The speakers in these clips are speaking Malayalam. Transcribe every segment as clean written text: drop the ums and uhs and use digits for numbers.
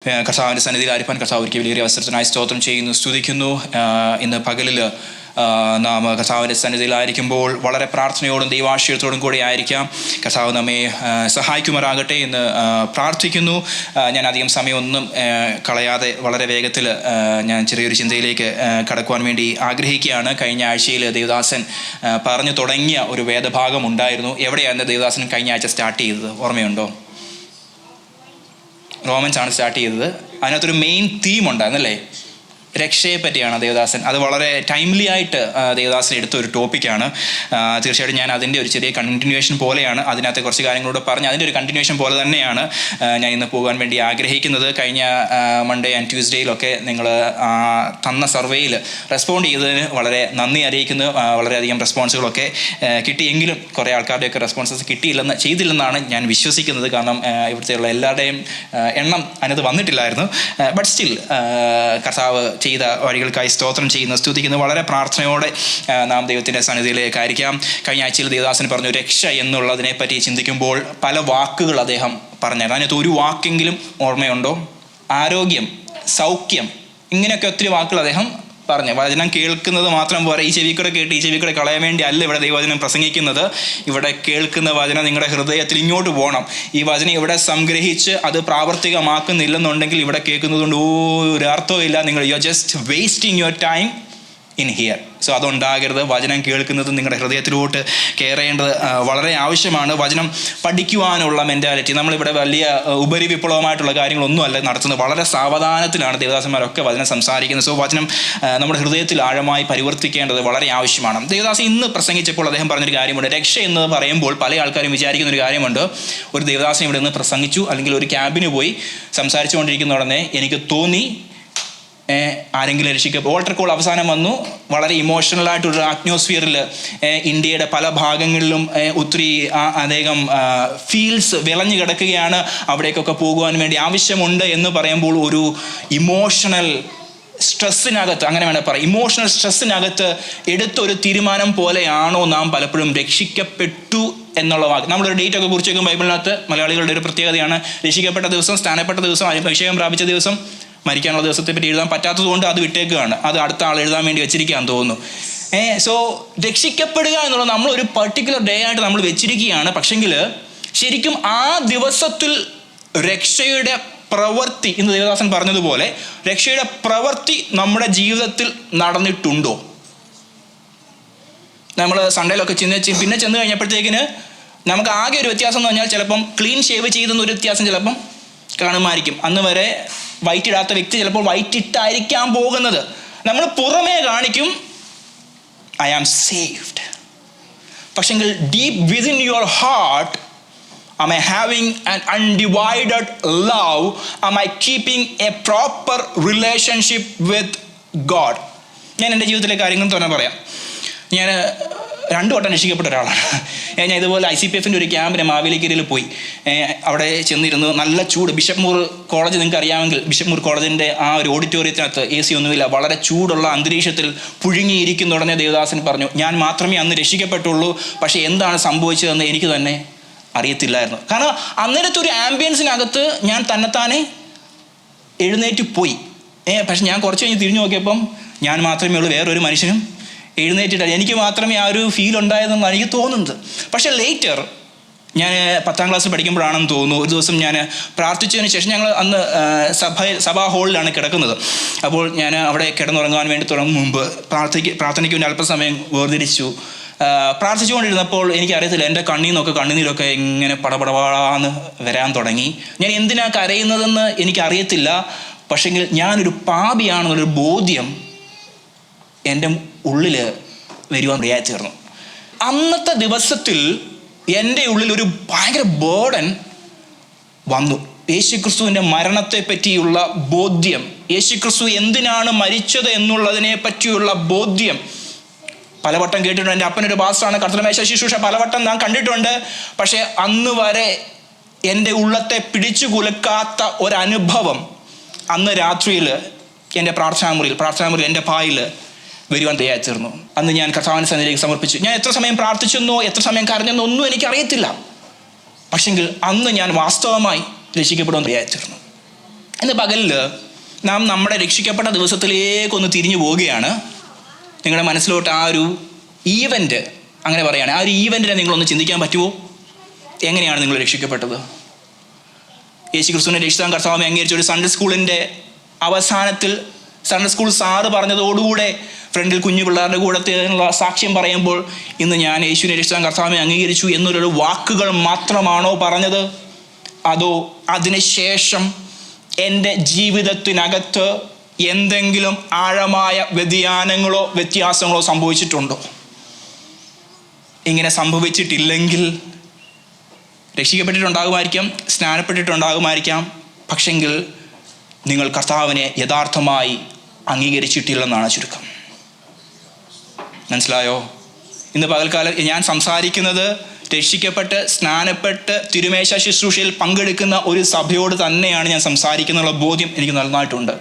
കർത്താവിൻ്റെ സന്നിധിയിൽ ആയിരിക്കാൻ കർത്താവ് ഒരിക്കൽ വലിയൊരു അവസരത്തിനായി സ്തോത്രം ചെയ്യുന്നു, സ്തുതിക്കുന്നു. ഇന്ന് പകലിൽ നാം കർത്താവിൻ്റെ സന്നിധിയിലായിരിക്കുമ്പോൾ വളരെ പ്രാർത്ഥനയോടും ദൈവാശ്രയത്തോടും കൂടി ആയിരിക്കാം. കർത്താവ് നമ്മെ സഹായിക്കുമാറാകട്ടെ എന്ന് പ്രാർത്ഥിക്കുന്നു. ഞാൻ അധികം സമയമൊന്നും കളയാതെ വളരെ വേഗത്തിൽ ഞാൻ ചെറിയൊരു ചിന്തയിലേക്ക് കടക്കുവാൻ വേണ്ടി ആഗ്രഹിക്കുകയാണ്. കഴിഞ്ഞ ആഴ്ചയിൽ ദേവദാസൻ പറഞ്ഞു തുടങ്ങിയ ഒരു വേദഭാഗം ഉണ്ടായിരുന്നു. എവിടെയാണ് ദേവദാസൻ കഴിഞ്ഞ ആഴ്ച സ്റ്റാർട്ട് ചെയ്തത് ഓർമ്മയുണ്ടോ? റോമൻസ് ആണ് സ്റ്റാർട്ട് ചെയ്തത്. അതിനകത്തൊരു മെയിൻ തീം ഉണ്ടായിരുന്നല്ലേ, രക്ഷയെ പറ്റിയാണ് ദേവദാസൻ. അത് വളരെ ടൈംലി ആയിട്ട് ദേവദാസൻ എടുത്തൊരു ടോപ്പിക്കാണ്. തീർച്ചയായിട്ടും ഞാൻ അതിൻ്റെ ഒരു ചെറിയ കണ്ടിന്യൂവേഷൻ പോലെയാണ് അതിനകത്ത് കുറച്ച് കാര്യങ്ങളോട് പറഞ്ഞ് അതിൻ്റെ ഒരു കണ്ടിന്യൂവേഷൻ പോലെ തന്നെയാണ് ഞാൻ ഇന്ന് പോകാൻ വേണ്ടി ആഗ്രഹിക്കുന്നത്. കഴിഞ്ഞ മൺഡേ ആൻഡ് ട്യൂസ്ഡേയിലൊക്കെ നിങ്ങൾ തന്ന സർവേയിൽ റെസ്പോണ്ട് ചെയ്തതിന് വളരെ നന്ദി അറിയിക്കുന്നു. വളരെയധികം റെസ്പോൺസുകളൊക്കെ കിട്ടിയെങ്കിലും കുറേ ആൾക്കാരുടെയൊക്കെ റെസ്പോൺസസ് ചെയ്തില്ലെന്നാണ് ഞാൻ വിശ്വസിക്കുന്നത്. കാരണം ഇവിടുത്തെയുള്ള എല്ലാവരുടെയും എണ്ണം അതിനകത്ത് വന്നിട്ടില്ലായിരുന്നു. ബട്ട് സ്റ്റിൽ കർത്താവ് ചെയ്ത വഴികൾക്കായി സ്തോത്രം ചെയ്യുന്നു, സ്തുതിക്കുന്നു. വളരെ പ്രാർത്ഥനയോടെ നാം ദൈവത്തിൻ്റെ സന്നിധിയിലേക്കായിരിക്കാം. കഴിഞ്ഞ ആഴ്ചയിൽ ദേവദാസൻ പറഞ്ഞു രക്ഷ എന്നുള്ളതിനെപ്പറ്റി ചിന്തിക്കുമ്പോൾ പല വാക്കുകൾ അദ്ദേഹം പറഞ്ഞായിരുന്നു. അതിനകത്ത് ഒരു വാക്കെങ്കിലും ഓർമ്മയുണ്ടോ? ആരോഗ്യം, സൗഖ്യം, ഇങ്ങനെയൊക്കെ ഒത്തിരി വാക്കുകൾ അദ്ദേഹം പറഞ്ഞു. വചനം കേൾക്കുന്നത് മാത്രം പോരാ, ഈ ചെവി കൂടെ കേട്ട് ഈ ചെവി കൂടെ കളയാൻ വേണ്ടി അല്ല ഇവിടെ ദൈവവചനം പ്രസംഗിക്കുന്നത്. ഇവിടെ കേൾക്കുന്ന വചനം നിങ്ങളുടെ ഹൃദയത്തിൽ ഇങ്ങോട്ട് പോകണം. ഈ വചനം ഇവിടെ സംഗ്രഹിച്ച് അത് പ്രാവർത്തികമാക്കുന്നില്ലെന്നുണ്ടെങ്കിൽ ഇവിടെ കേൾക്കുന്നതുകൊണ്ട് ഒരു അർത്ഥവും ഇല്ല. നിങ്ങൾ you are just wasting your time in here. So അതുണ്ടാകരുത്. വചനം കേൾക്കുന്നത് നിങ്ങളുടെ ഹൃദയത്തിലോട്ട് കയറേണ്ടത് വളരെ ആവശ്യമാണ്. വചനം പഠിക്കുവാനുള്ള മെൻറ്റാലിറ്റി, നമ്മളിവിടെ വലിയ ഉപരി വിപ്ലവമായിട്ടുള്ള കാര്യങ്ങളൊന്നും അല്ല നടത്തുന്നത്. വളരെ സാവധാനത്തിലാണ് ദേവദാസന്മാരൊക്കെ വചനം സംസാരിക്കുന്നത്. സോ വചനം നമ്മുടെ ഹൃദയത്തിൽ ആഴമായി പരിവർത്തിക്കേണ്ടത് വളരെ ആവശ്യമാണ്. ദേവദാസൻ ഇന്ന് പ്രസംഗിച്ചപ്പോൾ അദ്ദേഹം പറഞ്ഞൊരു കാര്യമുണ്ട്. രക്ഷ എന്ന് പറയുമ്പോൾ പല ആൾക്കാരും വിചാരിക്കുന്ന ഒരു കാര്യമുണ്ട്, ഒരു ദേവദാസൻ ഇവിടെ നിന്ന് പ്രസംഗിച്ചു അല്ലെങ്കിൽ ഒരു ക്യാമ്പിന് പോയി സംസാരിച്ചുകൊണ്ടിരിക്കുന്ന ഉടനെ എനിക്ക് തോന്നി ആരെങ്കിലും രക്ഷിക്കപ്പോൾ ഓൾട്ടർ കോൾ അവസാനം വന്നു. വളരെ ഇമോഷണലായിട്ടൊരു അറ്റ്മോസ്ഫിയറിൽ ഇന്ത്യയുടെ പല ഭാഗങ്ങളിലും ഒത്തിരി അനേകം ഫീൽസ് വിളഞ്ഞു കിടക്കുകയാണ്. അവിടേക്കൊക്കെ പോകുവാൻ വേണ്ടി ആവശ്യമുണ്ട് എന്ന് പറയുമ്പോൾ ഒരു ഇമോഷണൽ സ്ട്രെസ്സിനകത്ത്, അങ്ങനെ വേണം പറയാം, ഇമോഷണൽ സ്ട്രെസ്സിനകത്ത് എടുത്തൊരു തീരുമാനം പോലെയാണോ നാം പലപ്പോഴും രക്ഷിക്കപ്പെട്ടു എന്നുള്ള വാക്ക്. നമ്മളൊരു ഡേറ്റ് ഒക്കെ കുറിച്ച് വയ്ക്കും. ബൈബിളിനകത്ത് മലയാളികളുടെ ഒരു പ്രത്യേകതയാണ് രക്ഷിക്കപ്പെട്ട ദിവസം, സ്ഥാനപ്പെട്ട ദിവസം, അഭിഷേകം പ്രാപിച്ച ദിവസം, മരിക്കാനുള്ള ദിവസത്തെ പറ്റി എഴുതാൻ പറ്റാത്തത് കൊണ്ട് അത് വിട്ടേക്കുകയാണ്. അത് അടുത്ത ആൾ എഴുതാൻ വേണ്ടി വെച്ചിരിക്കുകയാന്ന് തോന്നുന്നു. സോ രക്ഷിക്കപ്പെടുക എന്നുള്ളത് നമ്മൾ ഒരു പർട്ടിക്കുലർ ഡേ ആയിട്ട് നമ്മൾ വെച്ചിരിക്കുകയാണ്. പക്ഷെങ്കിൽ ശരിക്കും ആ ദിവസത്തിൽ രക്ഷയുടെ പ്രവൃത്തി, ഇന്ന് ദേവദാസൻ പറഞ്ഞതുപോലെ രക്ഷയുടെ പ്രവൃത്തി നമ്മുടെ ജീവിതത്തിൽ നടന്നിട്ടുണ്ടോ? നമ്മൾ സൺഡേയിലൊക്കെ പിന്നെ ചെന്ന് കഴിഞ്ഞപ്പോഴത്തേക്കിന് നമുക്ക് ആകെ ഒരു വ്യത്യാസം എന്ന് പറഞ്ഞാൽ ചിലപ്പം ക്ലീൻ ഷേവ് ചെയ്തെന്നൊരു വ്യത്യാസം ചിലപ്പം കാണുമായിരിക്കും. അന്ന് വരെ വൈറ്റ് ഇടാത്ത വ്യക്തി ചിലപ്പോൾ വൈറ്റ് ഇട്ടായിരിക്കാം പോകുന്നത്. നമ്മൾ പുറമേ കാണിക്കും ഐ ആം സേവ്ഡ്, പക്ഷെങ്കിൽ deep within your heart am I having an undivided love? Am I keeping a proper relationship with God? ഞാൻ എൻ്റെ ജീവിതത്തിലെ കാര്യങ്ങൾ തന്നെ പറയാം. ഞാൻ 2 വട്ടം രക്ഷിക്കപ്പെട്ട ഒരാളാണ്. ഞാൻ ഇതുപോലെ ICPF ഒരു ക്യാമ്പിന് മാവേലിക്കരയിൽ പോയി. അവിടെ ചെന്നിരുന്നു. നല്ല ചൂട്. ബിഷപ്പ് മൂർ കോളേജ് നിങ്ങൾക്ക് അറിയാമെങ്കിൽ ബിഷപ്പ് മൂർ കോളേജിൻ്റെ ആ ഒരു ഓഡിറ്റോറിയത്തിനകത്ത് AC ഒന്നുമില്ല. വളരെ ചൂടുള്ള അന്തരീക്ഷത്തിൽ പുഴുങ്ങിയിരിക്കുന്ന ഉടനെ ദേവദാസൻ പറഞ്ഞു, ഞാൻ മാത്രമേ അന്ന് രക്ഷിക്കപ്പെട്ടുള്ളൂ, പക്ഷേ എന്താണ് സംഭവിച്ചതെന്ന് എനിക്ക് തന്നെ അറിയത്തില്ലായിരുന്നു. കാരണം അന്നേരത്തെ ഒരു ആംബിയൻസിനകത്ത് ഞാൻ തന്നെത്താനെ എഴുന്നേറ്റ് പോയി. പക്ഷെ ഞാൻ കുറച്ച് കഴിഞ്ഞ് തിരിഞ്ഞു നോക്കിയപ്പം ഞാൻ മാത്രമേ ഉള്ളൂ, വേറൊരു മനുഷ്യനും എഴുന്നേറ്റിട്ടില്ല. എനിക്ക് മാത്രമേ ആ ഒരു ഫീൽ ഉണ്ടായതെന്നാണ് എനിക്ക് തോന്നുന്നത്. പക്ഷേ ലേറ്റർ ഞാൻ 10ാം ക്ലാസ്സിൽ പഠിക്കുമ്പോഴാണെന്ന് തോന്നുന്നു, ഒരു ദിവസം ഞാൻ പ്രാർത്ഥിച്ചതിന് ശേഷം, ഞങ്ങൾ അന്ന് സഭാ ഹാളിലാണ് കിടക്കുന്നത്. അപ്പോൾ ഞാൻ അവിടെ കിടന്നുറങ്ങാൻ വേണ്ടി തുടങ്ങും മുമ്പ് പ്രാർത്ഥനയ്ക്ക് വേണ്ടി അല്പസമയം വേർതിരിച്ചു. പ്രാർത്ഥിച്ചുകൊണ്ടിരുന്നപ്പോൾ എനിക്കറിയത്തില്ല, എൻ്റെ കണ്ണീരൊക്കെ ഇങ്ങനെ പടപടപാന്ന് വരാൻ തുടങ്ങി. ഞാൻ എന്തിനാണ് കരയുന്നതെന്ന് എനിക്കറിയത്തില്ല. പക്ഷെങ്കിൽ ഞാനൊരു പാപിയാണെന്നുള്ളൊരു ബോധ്യം എൻ്റെ ഉള്ളിൽ വരുവാൻ ഇടയായി തീർന്നു. അന്നത്തെ ദിവസത്തിൽ എൻ്റെ ഉള്ളിൽ ഒരു ഭയങ്കര ബേർഡൻ വന്നു. യേശുക്രിസ്തുവിൻ്റെ മരണത്തെ പറ്റിയുള്ള ബോധ്യം, യേശുക്രിസ്തു എന്തിനാണ് മരിച്ചത് എന്നുള്ളതിനെ പറ്റിയുള്ള ബോധ്യം പലവട്ടം കേട്ടിട്ടുണ്ട്. എൻ്റെ അപ്പനൊരു പാസ്റ്ററാണ്, കർത്തൃമേശ ശുശ്രൂഷ പലവട്ടം ഞാൻ കണ്ടിട്ടുണ്ട്. പക്ഷേ അന്ന് വരെ എൻ്റെ ഉള്ളത്തെ പിടിച്ചു കുലുക്കാത്ത ഒരനുഭവം അന്ന് രാത്രിയിൽ എൻ്റെ പ്രാർത്ഥനാമുറിയിൽ എൻ്റെ പായിൽ വരുവാൻ തയ്യാറി തീർന്നു. അന്ന് ഞാൻ കർത്താവിൻ്റെ സന്നിധിയിലേക്ക് സമർപ്പിച്ചു. ഞാൻ എത്ര സമയം പ്രാർത്ഥിച്ചെന്നോ എത്ര സമയം കരഞ്ഞെന്നോ ഒന്നും എനിക്കറിയത്തില്ല. പക്ഷെങ്കിൽ അന്ന് ഞാൻ വാസ്തവമായി രക്ഷിക്കപ്പെടുവാൻ തയ്യാറി തീർന്നു. ഇന്ന് പകലിൽ നാം നമ്മുടെ രക്ഷിക്കപ്പെട്ട ദിവസത്തിലേക്കൊന്ന് തിരിഞ്ഞു പോവുകയാണ്. നിങ്ങളുടെ മനസ്സിലോട്ട് ആ ഒരു ഈവൻ്റ്, അങ്ങനെ പറയുകയാണ്, ആ ഒരു ഈവൻറ്റിനെ നിങ്ങളൊന്ന് ചിന്തിക്കാൻ പറ്റുമോ? എങ്ങനെയാണ് നിങ്ങൾ രക്ഷിക്കപ്പെട്ടത്? യേശു ക്രിസ്തുവിനെ രക്ഷിതാൻ കർത്താവിനെ അംഗീകരിച്ച ഒരു സൺഡേ സ്കൂളിൻ്റെ അവസാനത്തിൽ സൺഡേ സ്കൂൾ സാറ് പറഞ്ഞതോടുകൂടെ ഫ്രണ്ടിൽ കുഞ്ഞു പിള്ളേരുടെ കൂടത്തിലുള്ള സാക്ഷ്യം പറയുമ്പോൾ ഇന്ന് ഞാൻ യേശുവിനെ രക്ഷിതാൻ കർത്താവിനെ അംഗീകരിച്ചു എന്നൊരു വാക്കുകൾ മാത്രമാണോ പറഞ്ഞത്? അതോ അതിനുശേഷം എൻ്റെ ജീവിതത്തിനകത്ത് എന്തെങ്കിലും ആഴമായ വ്യതിയാനങ്ങളോ വ്യത്യാസങ്ങളോ സംഭവിച്ചിട്ടുണ്ടോ? ഇങ്ങനെ സംഭവിച്ചിട്ടില്ലെങ്കിൽ രക്ഷിക്കപ്പെട്ടിട്ടുണ്ടാകുമായിരിക്കാം, സ്നാനപ്പെട്ടിട്ടുണ്ടാകുമായിരിക്കാം, പക്ഷെങ്കിൽ നിങ്ങൾ കർത്താവിനെ യഥാർത്ഥമായി അംഗീകരിച്ചിട്ടില്ലെന്നാണ് ചുരുക്കം. മനസ്സിലായോ? ഇന്ന് പകൽക്കാലം ഞാൻ സംസാരിക്കുന്നത് രക്ഷിക്കപ്പെട്ട് സ്നാനപ്പെട്ട് തിരുമേശ ശുശ്രൂഷയിൽ പങ്കെടുക്കുന്ന ഒരു സഭയോട് തന്നെയാണ് ഞാൻ സംസാരിക്കുന്നുള്ള ബോധ്യം എനിക്ക് നന്നായിട്ടുണ്ട്.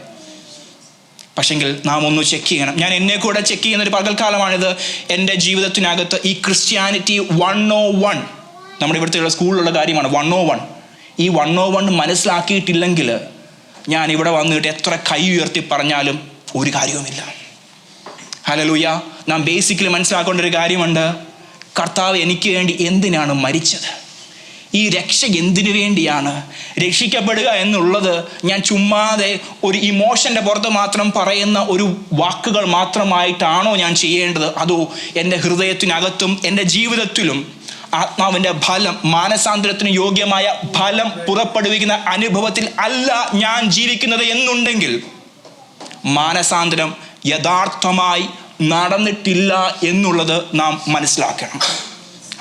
പക്ഷെങ്കിൽ നാം ഒന്ന് ചെക്ക് ചെയ്യണം. ഞാൻ എന്നെ കൂടെ ചെക്ക് ചെയ്യുന്നൊരു പകൽക്കാലമാണിത്. എൻ്റെ ജീവിതത്തിനകത്ത് ഈ ക്രിസ്ത്യാനിറ്റി 101, നമ്മുടെ ഇവിടുത്തെ സ്കൂളിലുള്ള കാര്യമാണ് 101. ഈ 101 മനസ്സിലാക്കിയിട്ടില്ലെങ്കിൽ ഞാൻ ഇവിടെ വന്നിട്ട് എത്ര കൈ ഉയർത്തി പറഞ്ഞാലും ഒരു കാര്യവുമില്ല. ഹല്ലേലൂയ. നാം ബേസിക്കലി മനസ്സിലാക്കേണ്ട ഒരു കാര്യമുണ്ട്. കർത്താവ് എനിക്ക് വേണ്ടി എന്തിനാണ് മരിച്ചത്? ഈ രക്ഷ എന്തിനു വേണ്ടിയാണ്? രക്ഷിക്കപ്പെടുക എന്നുള്ളത് ഞാൻ ചുമ്മാതെ ഒരു ഇമോഷൻ്റെ പുറത്ത് മാത്രം പറയുന്ന ഒരു വാക്കുകൾ മാത്രമായിട്ടാണോ ഞാൻ ചെയ്യേണ്ടത്? അതോ എൻ്റെ ഹൃദയത്തിനകത്തും എൻ്റെ ജീവിതത്തിലും ആത്മാവിൻ്റെ ഫലം, മാനസാന്തരത്തിന് യോഗ്യമായ ഫലം പുറപ്പെടുവിക്കുന്ന അനുഭവത്തിൽ അല്ല ഞാൻ ജീവിക്കുന്നത് എന്നുണ്ടെങ്കിൽ മാനസാന്തരം യഥാർത്ഥമായി നടന്നിട്ടില്ല എന്നുള്ളത് നാം മനസ്സിലാക്കണം.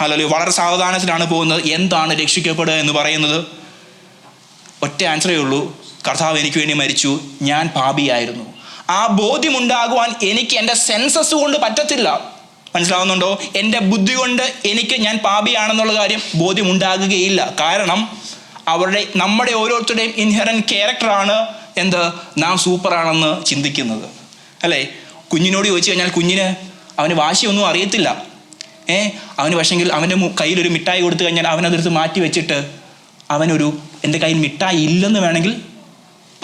അല്ലെങ്കിൽ വളരെ സാവധാനത്തിലാണ് പോകുന്നത്. എന്താണ് രക്ഷിക്കപ്പെടുക എന്ന് പറയുന്നത്? ഒറ്റ ആൻസറേ ഉള്ളൂ. കർത്താവ് എനിക്ക് വേണ്ടി മരിച്ചു, ഞാൻ പാപിയായിരുന്നു. ആ ബോധ്യമുണ്ടാകുവാൻ എനിക്ക് എൻ്റെ സെൻസസ് കൊണ്ട് പറ്റത്തില്ല. മനസ്സിലാവുന്നുണ്ടോ? എൻ്റെ ബുദ്ധി കൊണ്ട് എനിക്ക് ഞാൻ പാപിയാണെന്നുള്ള കാര്യം ബോധ്യമുണ്ടാകുകയില്ല. കാരണം നമ്മുടെ ഓരോരുത്തരുടെയും ഇൻഹെറൻറ്റ് ക്യാരക്ടറാണ് എന്ത്? നാം സൂപ്പറാണെന്ന് ചിന്തിക്കുന്നത്, അല്ലേ? കുഞ്ഞിനോട് ചോദിച്ചു കഴിഞ്ഞാൽ അവന് വാശിയൊന്നും അറിയത്തില്ല. അവന് പക്ഷെങ്കിൽ അവൻ്റെ കയ്യിലൊരു മിഠായി കൊടുത്തു കഴിഞ്ഞാൽ അവനതെടുത്ത് മാറ്റി വെച്ചിട്ട് എൻ്റെ കയ്യിൽ മിഠായി ഇല്ലെന്ന് വേണമെങ്കിൽ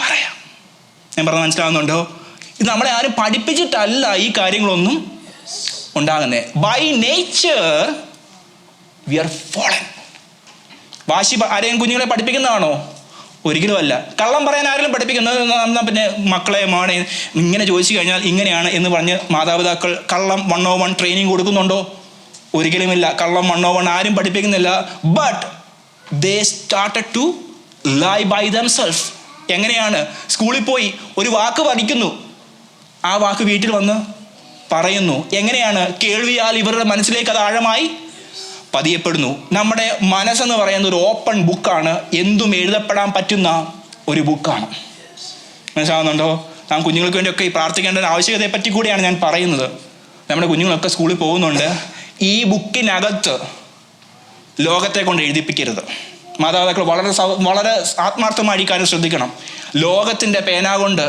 പറയാം. ഞാൻ പറഞ്ഞത് മനസ്സിലാവുന്നുണ്ടോ? ഇത് നമ്മളെ ആരും പഠിപ്പിച്ചിട്ടല്ല ഈ കാര്യങ്ങളൊന്നും ഉണ്ടാകുന്നത്. By nature we are fallen. വാശി ആരെയും കുഞ്ഞുങ്ങളെ പഠിപ്പിക്കുന്നതാണോ? ഒരിക്കലും അല്ല. കള്ളം പറയാൻ ആരെങ്കിലും പഠിപ്പിക്കുന്നത്? പിന്നെ മക്കളെ മോനെ ഇങ്ങനെ ചോദിച്ചു കഴിഞ്ഞാൽ ഇങ്ങനെയാണ് എന്ന് പറഞ്ഞ് മാതാപിതാക്കൾ കള്ളം 101 ട്രെയിനിങ് കൊടുക്കുന്നുണ്ടോ? ഒരിക്കലുമില്ല. കള്ളം 101 ആരും പഠിപ്പിക്കുന്നില്ല. But they started to lie by themselves. എങ്ങനെയാണ്? സ്കൂളിൽ പോയി ഒരു വാക്ക് പഠിക്കുന്നു, ആ വാക്ക് വീട്ടിൽ വന്ന് പറയുന്നു. എങ്ങനെയാണ്? കേൾവിയാൽ ഇവരുടെ മനസ്സിലേക്ക് അത് ആഴമായി പതിയപ്പെടുന്നു. നമ്മുടെ മനസ്സെന്ന് പറയുന്ന ഒരു ഓപ്പൺ ബുക്കാണ്. എന്തും എഴുതപ്പെടാൻ പറ്റുന്ന ഒരു ബുക്കാണ്. മനസ്സിലാവുന്നുണ്ടോ? നാം കുഞ്ഞുങ്ങൾക്ക് വേണ്ടിയൊക്കെ ഈ പ്രാർത്ഥിക്കേണ്ട ആവശ്യകതയെ പറ്റി കൂടിയാണ് ഞാൻ പറയുന്നത്. നമ്മുടെ കുഞ്ഞുങ്ങളൊക്കെ സ്കൂളിൽ പോകുന്നുണ്ട്. ഈ ബുക്കിനകത്ത് ലോകത്തെ കൊണ്ട് എഴുതിപ്പിക്കരുത്. മാതാപിതാക്കൾ വളരെ ആത്മാർത്ഥമായി ഈ കാര്യം ശ്രദ്ധിക്കണം. ലോകത്തിൻ്റെ പേന കൊണ്ട്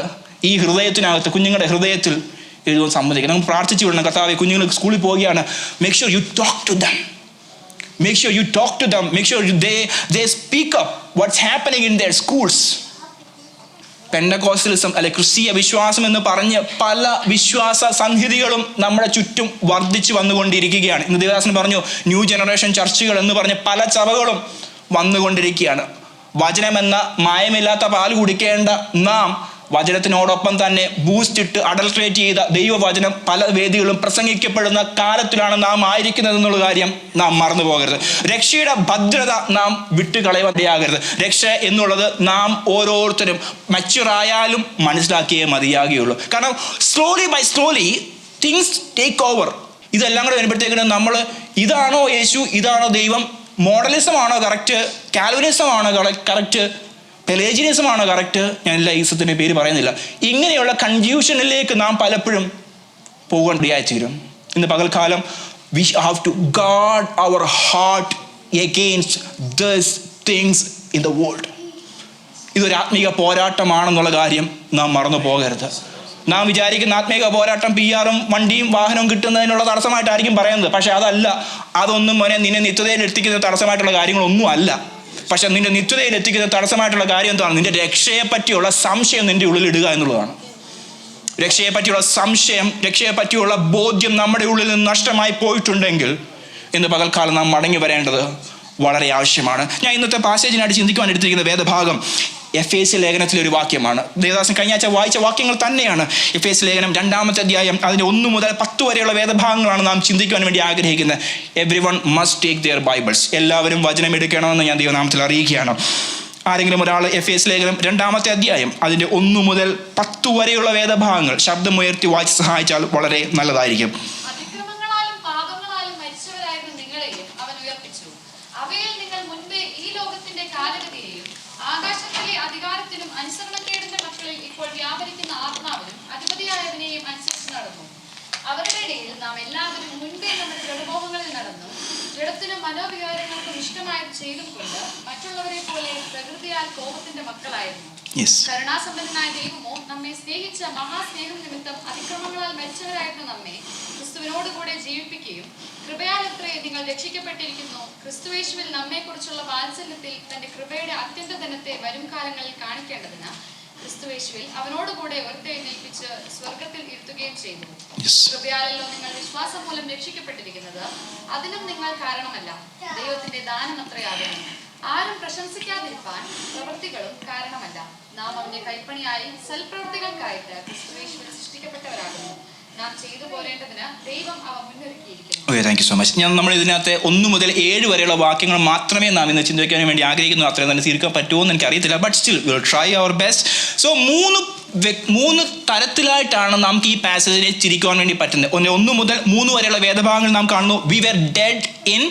ഈ ഹൃദയത്തിനകത്ത്, കുഞ്ഞുങ്ങളുടെ ഹൃദയത്തിൽ എഴുതുവാൻ സമ്മതിക്കണം. നമുക്ക് പ്രാർത്ഥിച്ചു വിടണം. കർത്താവേ, കുഞ്ഞുങ്ങൾ സ്കൂളിൽ പോവുകയാണ്. Make sure you talk to them. Make sure you talk to them. Make sure they speak up what's happening in their schools. പെന്തക്കോസ്റ്റലിസം അല്ലെ ക്രിസ്തീയ വിശ്വാസം എന്ന് പറഞ്ഞ് പല വിശ്വാസ സംഹിതകളും നമ്മുടെ ചുറ്റും വർദ്ധിച്ചു വന്നുകൊണ്ടിരിക്കുകയാണ്. ഇന്ന് ദേവദാസൻ പറഞ്ഞു ന്യൂ ജനറേഷൻ ചർച്ചുകൾ എന്ന് പറഞ്ഞ് പല സഭകളും വന്നുകൊണ്ടിരിക്കുകയാണ്. വചനമെന്ന മായമില്ലാത്ത പാൽ കുടിക്കേണ്ട നാം വചനത്തിനോടൊപ്പം തന്നെ ബൂസ്റ്റ് ഇട്ട് അഡൾട്രേറ്റ് ചെയ്ത ദൈവവചനം പല വേദികളും പ്രസംഗിക്കപ്പെടുന്ന കാലത്തിലാണ് നാം ആയിരിക്കുന്നത് എന്നുള്ള കാര്യം നാം മറന്നു പോകരുത്. രക്ഷയുടെ ഭദ്രത നാം വിട്ടുകളയാകരുത്. രക്ഷ എന്നുള്ളത് നാം ഓരോരുത്തരും മച്ചുറായാലും മനസ്സിലാക്കിയേ മതിയാകുകയുള്ളൂ. കാരണം slowly by slowly things take over. ഇതെല്ലാം കൂടെ വരുമ്പോഴത്തേക്കിനും നമ്മൾ ഇതാണോ യേശു, ഇതാണോ ദൈവം, മോഡലിസമാണോ കറക്റ്റ്, കാൽവിനിസമാണോ കറക്റ്റ്, പെലേജിനിസമാണോ കറക്റ്റ്, ഞാൻ എല്ലാ ഈസത്തിൻ്റെ പേര് പറയുന്നില്ല. ഇങ്ങനെയുള്ള കൺഫ്യൂഷനിലേക്ക് നാം പലപ്പോഴും പോകേണ്ടതായി തീരും. ഇന്ന് പകൽക്കാലം we have to guard our heart against these things in the world. ഇതൊരു ആത്മീക പോരാട്ടമാണെന്നുള്ള കാര്യം നാം മറന്നു പോകരുത്. നാം വിചാരിക്കുന്ന ആത്മീക പോരാട്ടം PR-ഉം വണ്ടിയും വാഹനവും കിട്ടുന്നതിനുള്ള തടസ്സമായിട്ടായിരിക്കും പറയുന്നത്. പക്ഷെ അതല്ല. അതൊന്നും നിന്നെ നിത്യതയിൽ എത്തിക്കുന്ന തടസ്സമായിട്ടുള്ള കാര്യങ്ങളൊന്നും അല്ല. പക്ഷെ നിന്റെ നിത്യതയിൽ എത്തിക്കുന്ന തടസ്സമായിട്ടുള്ള കാര്യം എന്താണ്? നിന്റെ രക്ഷയെ പറ്റിയുള്ള സംശയം നിന്റെ ഉള്ളിൽ ഇടുക എന്നുള്ളതാണ്. രക്ഷയെ പറ്റിയുള്ള സംശയം, രക്ഷയെ പറ്റിയുള്ള ബോധ്യം നമ്മുടെ ഉള്ളിൽ നിന്ന് നഷ്ടമായി പോയിട്ടുണ്ടെങ്കിൽ ഇന്ന് പകൽക്കാലം നാം മടങ്ങി വരേണ്ടത് വളരെ ആവശ്യമാണ്. ഞാൻ ഇന്നത്തെ പാസേജിനായിട്ട് ചിന്തിക്കുവാൻ എടുത്തിരിക്കുന്ന വേദഭാഗം എഫേസ്യ ലേഖനത്തിലെ ഒരു വാക്യമാണ്. ദേവദാസൻ കഴിഞ്ഞ ആഴ്ച വായിച്ച വാക്യങ്ങൾ തന്നെയാണ്. എഫേസ്യ ലേഖനം 2-ാമത്തെ അധ്യായം അതിൻ്റെ 1 മുതൽ 10 വരെയുള്ള വേദഭാഗങ്ങളാണ് നാം ചിന്തിക്കുവാൻ വേണ്ടി ആഗ്രഹിക്കുന്നത്. Everyone must take their Bibles. എല്ലാവരും വചനം എടുക്കണമെന്ന് ഞാൻ ദൈവനാമത്തിൽ അറിയിക്കുകയാണ്. ആരെങ്കിലും ഒരാൾ എഫേസ്യ ലേഖനം 2-ാമത്തെ അധ്യായം അതിൻ്റെ 1 മുതൽ 10 വരെയുള്ള വേദഭാഗങ്ങൾ ശബ്ദമുയർത്തി വായിച്ച് സഹായിച്ചാൽ വളരെ നല്ലതായിരിക്കും. അധികാരത്തിനും അനുസരണക്കേടിന്റെ മക്കളിൽ ഇപ്പോൾ വ്യാപരിക്കുന്ന ആത്മാവിനും അധിപതിയായവനെയും അനുസരിച്ച് നടന്നു. അവരുടെ ഇടയിൽ നാം എല്ലാവരും മുൻപേ നമ്മുടെ ദൃഢമോഹങ്ങളിൽ നടന്നു ദൃഢത്തിനും മനോവികാരങ്ങൾക്കും ഇഷ്ടമായത് ചെയ്തും കൊണ്ട് മറ്റുള്ളവരെ പോലെ പ്രകൃതിയാൽ കോപത്തിന്റെ മക്കളായിരുന്നു. കരുണാസമ്പന്നനായ ദൈവമോ നമ്മെ സ്നേഹിച്ച മഹാസ്നേഹം നിമിത്തം അതിക്രമങ്ങളാൽ മരിച്ചവരായിരുന്ന നമ്മെ ക്രിസ്തുവിനോടുകൂടെ ജീവിപ്പിക്കുകയും കൃപയാലത്രേ നിങ്ങൾ രക്ഷിക്കപ്പെട്ടിരിക്കുന്നു. ക്രിസ്തുയേശുവിൽ നമ്മെക്കുറിച്ചുള്ള വാത്സല്യത്തിൽ തന്റെ കൃപയുടെ അത്യന്തധനത്തെ വരും കാലങ്ങളിൽ കാണിക്കേണ്ടതിന് ക്രിസ്തുയേശുവിൽ അവനോടുകൂടെ ഉയർത്തെഴുന്നേൽപ്പിച്ച് സ്വർഗത്തിൽ ഇരുത്തുകയും ചെയ്തു. കൃപയാലല്ലോ നിങ്ങൾ വിശ്വാസം മൂലം രക്ഷിക്കപ്പെട്ടിരിക്കുന്നത്. അതിനും നിങ്ങൾ കാരണമല്ല, ദൈവത്തിന്റെ ദാനം അത്രയാകുന്നു. ആരും പ്രശംസിക്കാതിരിക്കാൻ പ്രവൃത്തികളും കാരണമല്ല. നാം അവന്റെ കൈപ്പണിയായി സൽപ്രവൃത്തികൾക്കായിട്ട് ക്രിസ്തുയേശുവിൽ സൃഷ്ടിക്കപ്പെട്ടവരാകുന്നു. നാം ചെയ്തു പോരേണ്ടതിന് ദൈവം അവ മുന്നൊരുക്കിയിരിക്കുന്നു. Okay, thank you so much. നമ്മൾ ഇതിനകത്ത് 1 മുതൽ 7 വരെയുള്ള വാക്യങ്ങൾ മാത്രമേ നാം ഇന്ന് ചിന്തിക്കാൻ വേണ്ടി ആഗ്രഹിക്കുന്നു. അത്രയും തന്നെ തീർക്കാൻ പറ്റുമോ എന്ന് എനിക്ക് അറിയത്തില്ല. But still will try our best. So 3 തരത്തിലായിട്ടാണ് നമുക്ക് ഈ പാസേജിനെ ചിരിക്കുവാൻ വേണ്ടി പറ്റുന്നത്. 1 മുതൽ 3 വരെയുള്ള വേദഭാഗങ്ങൾ നാം കാണുന്നു. We were dead in